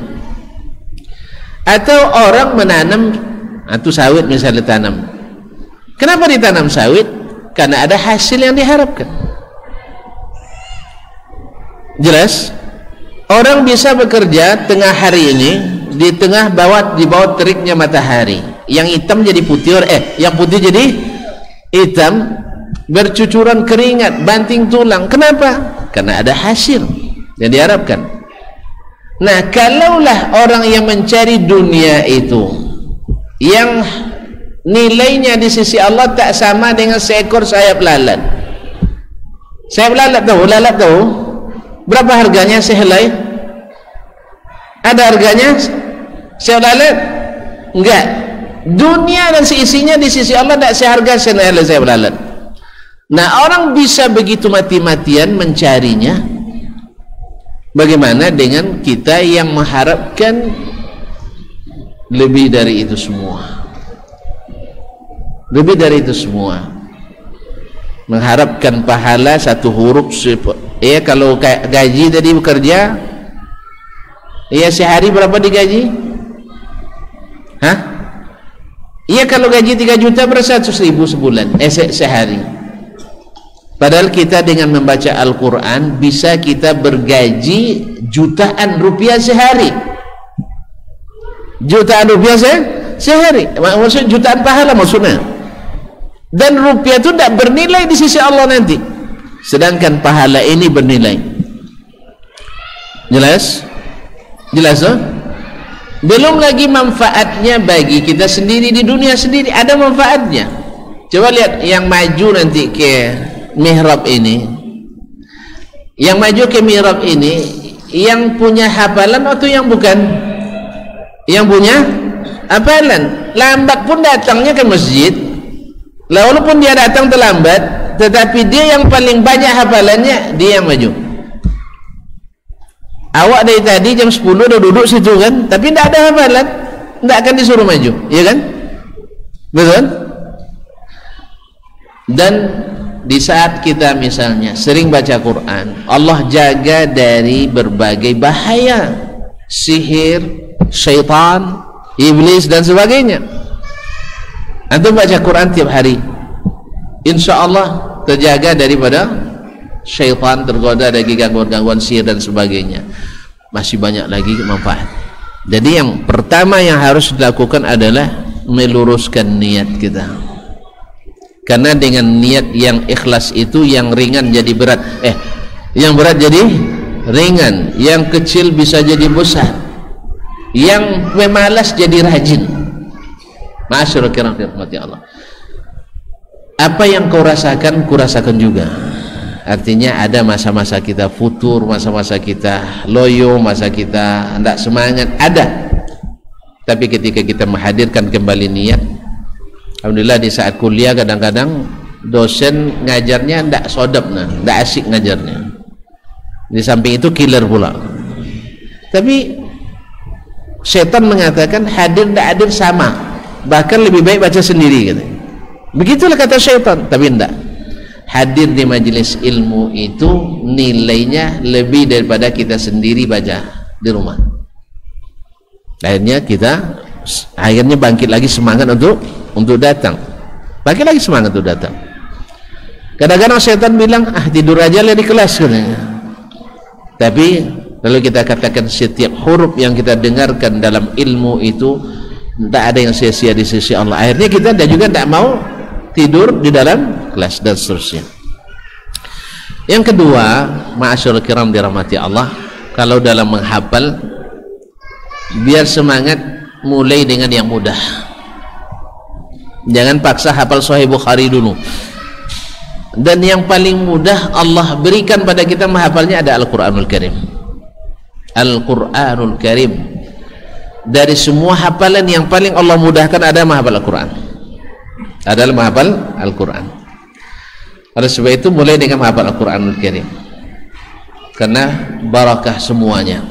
Atau orang menanam atau sawit misalnya tanam. Kenapa ditanam sawit? Karena ada hasil yang diharapkan. Jelas? Orang bisa bekerja tengah hari ini di bawah teriknya matahari. Yang hitam jadi putih, yang putih jadi hitam, bercucuran keringat, banting tulang. Kenapa? Karena ada hasil yang diharapkan. Nah, kalaulah orang yang mencari dunia itu yang nilainya di sisi Allah tak sama dengan seekor sayap lalat. Sayap lalat tahu berapa harganya sehelai? Ada harganya sayap lalat? Enggak. Dunia dan seisinya di sisi Allah tak seharga sehelai sayap lalat. Nah, orang bisa begitu mati-matian mencarinya. Bagaimana dengan kita yang mengharapkan lebih dari itu semua? Lebih dari itu semua, mengharapkan pahala satu huruf. Ya, kalau gaji tadi bekerja, ya sehari berapa digaji? Hah? Iya, kalau gaji 3 juta berapa? 100.000 sebulan, sehari. Padahal kita dengan membaca Al-Quran bisa kita bergaji jutaan rupiah sehari. Jutaan rupiah sehari. Maksudnya jutaan pahala maksudnya. Dan rupiah itu tidak bernilai di sisi Allah nanti. Sedangkan pahala ini bernilai. Jelas? Jelas toh? Belum lagi manfaatnya bagi kita sendiri di dunia sendiri, ada manfaatnya. Coba lihat yang maju nanti ke mihrab ini, yang maju ke mihrab ini, yang punya hafalan atau yang bukan? Yang punya hafalan, lambat pun datangnya ke masjid. Walaupun dia datang terlambat, tetapi dia yang paling banyak hafalannya, dia yang maju. Awak dari tadi jam 10 udah duduk situ kan, tapi tidak ada hafalan, tidak akan disuruh maju, ya kan? Betul? Dan di saat kita misalnya sering baca Quran, Allah jaga dari berbagai bahaya, sihir, syaitan, iblis dan sebagainya. Antum baca Quran tiap hari, insya Allah terjaga daripada syaitan, tergoda dari gangguan-gangguan sihir dan sebagainya. Masih banyak lagi manfaat. Jadi yang pertama yang harus dilakukan adalah meluruskan niat kita. Karena dengan niat yang ikhlas itu, yang ringan jadi berat, yang berat jadi ringan, yang kecil bisa jadi besar, yang pemalas jadi rajin. Ma'asyarul kiram dirahmati Allah. Apa yang kau rasakan, ku rasakan juga. Artinya ada masa-masa kita futur, masa-masa kita loyo, masa kita tidak semangat, ada. Tapi ketika kita menghadirkan kembali niat, alhamdulillah di saat kuliah kadang-kadang dosen ngajarnya tidak sodap, tidak asik ngajarnya. Di samping itu killer pula. Tapi setan mengatakan hadir tidak hadir sama, bahkan lebih baik baca sendiri gitu. Begitulah kata syaitan. Tapi tidak, hadir di majelis ilmu itu nilainya lebih daripada kita sendiri baca di rumah. Akhirnya kita bangkit lagi semangat untuk datang, bangkit lagi semangat untuk datang. Kadang-kadang syaitan bilang, tidur aja lah di kelas katanya. Tapi lalu kita katakan setiap huruf yang kita dengarkan dalam ilmu itu tidak ada yang sia-sia di sisi Allah. Akhirnya kita juga tidak mau tidur di dalam kelas dan seterusnya. Yang kedua, ma'asyarul kiram dirahmati Allah, kalau dalam menghafal, biar semangat mulai dengan yang mudah. Jangan paksa hafal Sahih Bukhari dulu. Dan yang paling mudah Allah berikan pada kita menghafalnya ada Al-Quranul Karim. Al-Quranul Karim. Dari semua hafalan yang paling Allah mudahkan ada menghafal Al-Quran, adalah menghafal Al-Quran. Oleh sebab itu mulai dengan menghafal Al-Quranul Karim, karena barakah semuanya.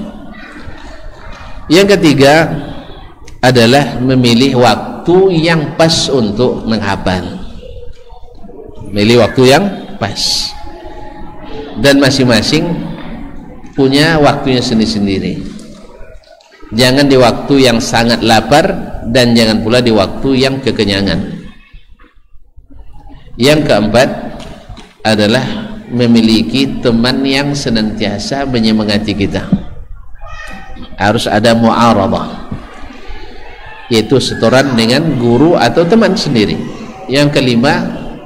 Yang ketiga adalah memilih waktu yang pas untuk menghafal. Memilih waktu yang pas, dan masing-masing punya waktunya sendiri-sendiri. Jangan di waktu yang sangat lapar, dan jangan pula di waktu yang kekenyangan. Yang keempat adalah memiliki teman yang senantiasa menyemangati kita. Harus ada mu'aradah, yaitu setoran dengan guru atau teman sendiri. Yang kelima,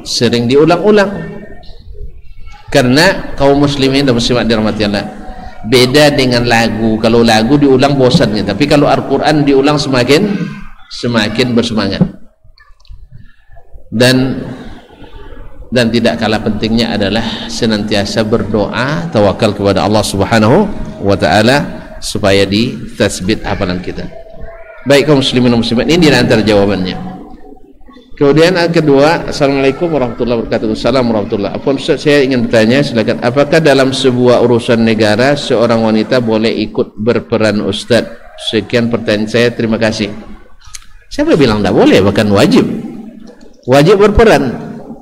sering diulang-ulang. Karena kaum muslimin dan muslimat dirahmati Allah, beda dengan lagu. Kalau lagu diulang bosan, tapi kalau Al-Quran diulang semakin bersemangat. dan tidak kalah pentingnya adalah senantiasa berdoa, tawakal kepada Allah Subhanahu wa taala supaya ditasbit hafalan kita. Baik kaum muslimin dan muslimat, ini di antara jawabannya. Kemudian yang kedua, Assalamualaikum warahmatullahi wabarakatuh. Assalamualaikum warahmatullahi wabarakatuh. Ustaz, saya ingin bertanya, silakan, apakah dalam sebuah urusan negara seorang wanita boleh ikut berperan Ustaz? Sekian pertanyaan saya, terima kasih. Siapa bilang tidak boleh? Bahkan wajib berperan.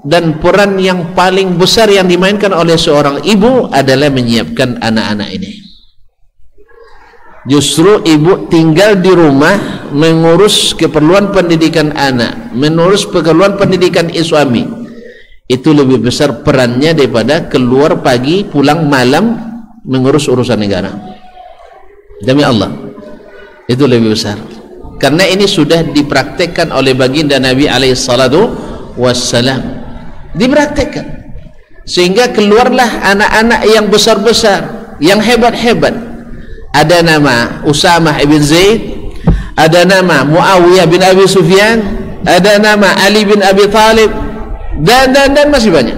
Dan peran yang paling besar yang dimainkan oleh seorang ibu adalah menyiapkan anak-anak ini. Justru ibu tinggal di rumah mengurus keperluan pendidikan anak, mengurus keperluan pendidikan suami. Itu lebih besar perannya daripada keluar pagi pulang malam mengurus urusan negara. Demi Allah, itu lebih besar. Karena ini sudah dipraktekkan oleh baginda Nabi alaihissalatu wassalam. Dipraktekkan sehingga keluarlah anak-anak yang besar-besar, yang hebat-hebat. Ada nama Usamah ibn Zaid, ada nama Muawiyah bin Abi Sufyan, ada nama Ali bin Abi Thalib, dan masih banyak.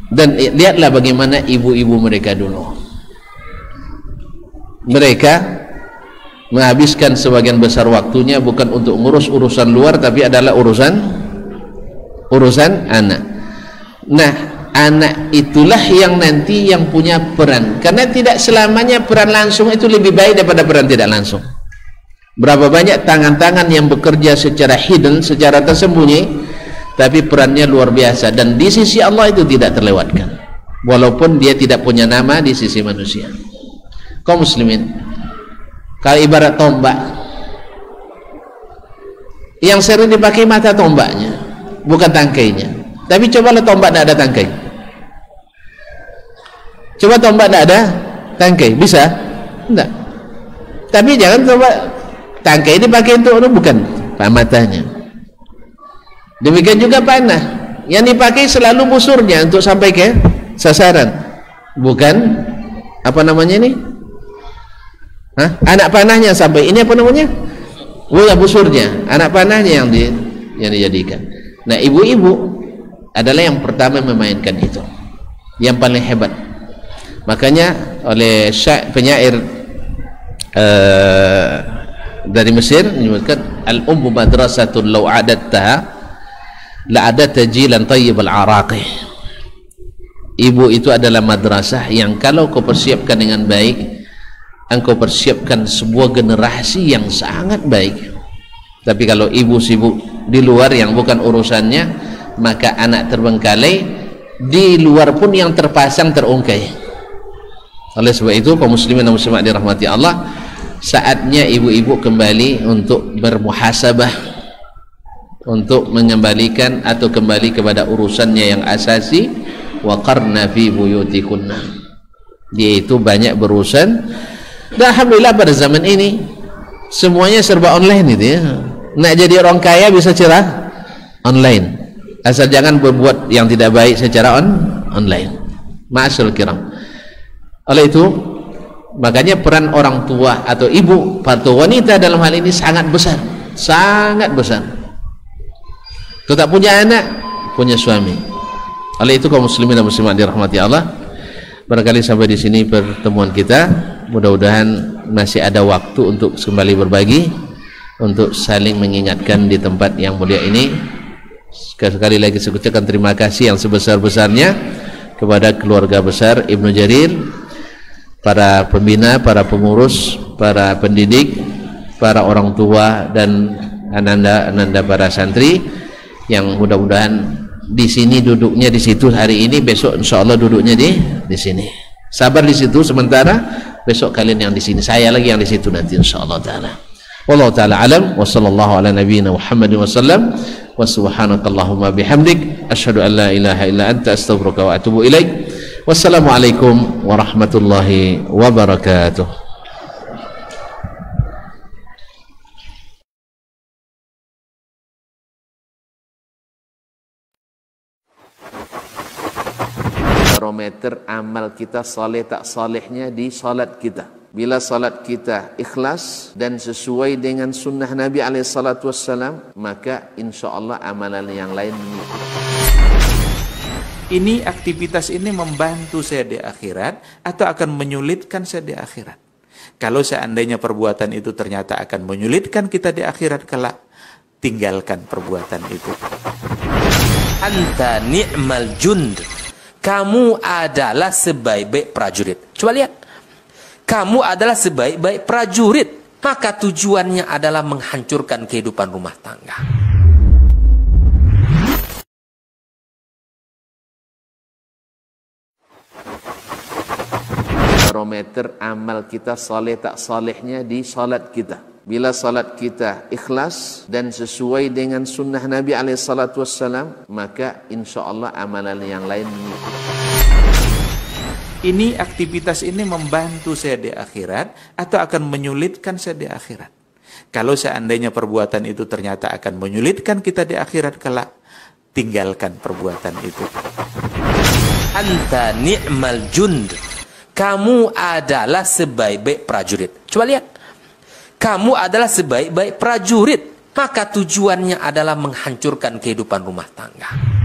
Dan lihatlah bagaimana ibu-ibu mereka dulu. Mereka menghabiskan sebagian besar waktunya bukan untuk ngurus urusan luar, tapi adalah urusan anak. Nah, anak itulah yang nanti yang punya peran, karena tidak selamanya peran langsung itu lebih baik daripada peran tidak langsung. Berapa banyak tangan-tangan yang bekerja secara hidden, secara tersembunyi, tapi perannya luar biasa, dan di sisi Allah itu tidak terlewatkan, walaupun dia tidak punya nama di sisi manusia. Kaum muslimin, kalau ibarat tombak yang sering dipakai mata tombaknya, bukan tangkainya. Tapi cobalah tombak tidak ada tangkai. Coba tombak tidak ada tangkai, bisa? Tidak. Tapi jangan coba tangkai dipakai untuk bukan matanya. Demikian juga panah yang dipakai selalu busurnya untuk sampai ke sasaran, bukan apa namanya ini? Anak panahnya sampai ini apa namanya? Ya busurnya, anak panahnya yang dijadikan. Nah, ibu-ibu adalah yang pertama memainkan itu, yang paling hebat. Makanya oleh penyair dari Mesir menyebutkan al-ummu madrasatun law adattaha la adatta jilan tayyibal araqi. Ibu itu adalah madrasah yang kalau kau persiapkan dengan baik, engkau persiapkan sebuah generasi yang sangat baik. Tapi kalau ibu sibuk di luar yang bukan urusannya, maka anak terbengkalai, di luar pun yang terpasang terungkai. Oleh sebab itu, kaum muslimin dan muslimat dirahmati Allah, saatnya ibu-ibu kembali untuk bermuhasabah, untuk mengembalikan atau kembali kepada urusannya yang asasi. Wa qarna fi buyutikunna, dia itu banyak berurusan. Dan alhamdulillah pada zaman ini semuanya serba online itu ya. Nak jadi orang kaya bisa cerah online, asal jangan berbuat yang tidak baik secara online. Ma'asyarul kiram. Oleh itu, makanya peran orang tua atau ibu atau wanita dalam hal ini sangat besar, sangat besar. Kau tak punya anak, punya suami. Oleh itu, kaum muslimin dan muslimat dirahmati Allah, barangkali sampai di sini pertemuan kita. Mudah-mudahan masih ada waktu untuk kembali berbagi, untuk saling mengingatkan di tempat yang mulia ini. Sekali lagi saya ucapkan terima kasih yang sebesar-besarnya kepada keluarga besar Ibnu Jarir, para pembina, para pengurus, para pendidik, para orang tua, dan ananda para santri yang mudah-mudahan di sini duduknya di situ hari ini, besok insya Allah duduknya di sini. Sabar di situ sementara, besok kalian yang di sini, saya lagi yang di situ nanti insya Allah taala. Wallahu taala alam, wa sallallahu ala nabiyyina Muhammadin wa sallam, wa subhanakallahumma bihamdik, asyhadu an la ilaha illa anta, astaghfiruka wa atubu ilaik. Wassalamualaikum warahmatullahi wabarakatuh. Barometer amal kita saleh tak salehnya di salat kita. Bila salat kita ikhlas dan sesuai dengan sunnah Nabi SAW, maka insya Allah amalan yang lain mengikut. Ini aktivitas ini membantu saya di akhirat atau akan menyulitkan saya di akhirat? Kalau seandainya perbuatan itu ternyata akan menyulitkan kita di akhirat kelak, tinggalkan perbuatan itu. Anta ni'mal jund. Kamu adalah sebaik-baik prajurit. Coba lihat. Kamu adalah sebaik-baik prajurit. Maka tujuannya adalah menghancurkan kehidupan rumah tangga. Barometer amal kita saleh tak salehnya di salat kita. Bila salat kita ikhlas dan sesuai dengan sunnah Nabi SAW, maka insya Allah amalan yang lain mengikut. Ini aktivitas ini membantu saya di akhirat atau akan menyulitkan saya di akhirat? Kalau seandainya perbuatan itu ternyata akan menyulitkan kita di akhirat kelak, tinggalkan perbuatan itu. Anta ni'mal jund. Kamu adalah sebaik-baik prajurit. Coba lihat. Kamu adalah sebaik-baik prajurit. Maka tujuannya adalah menghancurkan kehidupan rumah tangga.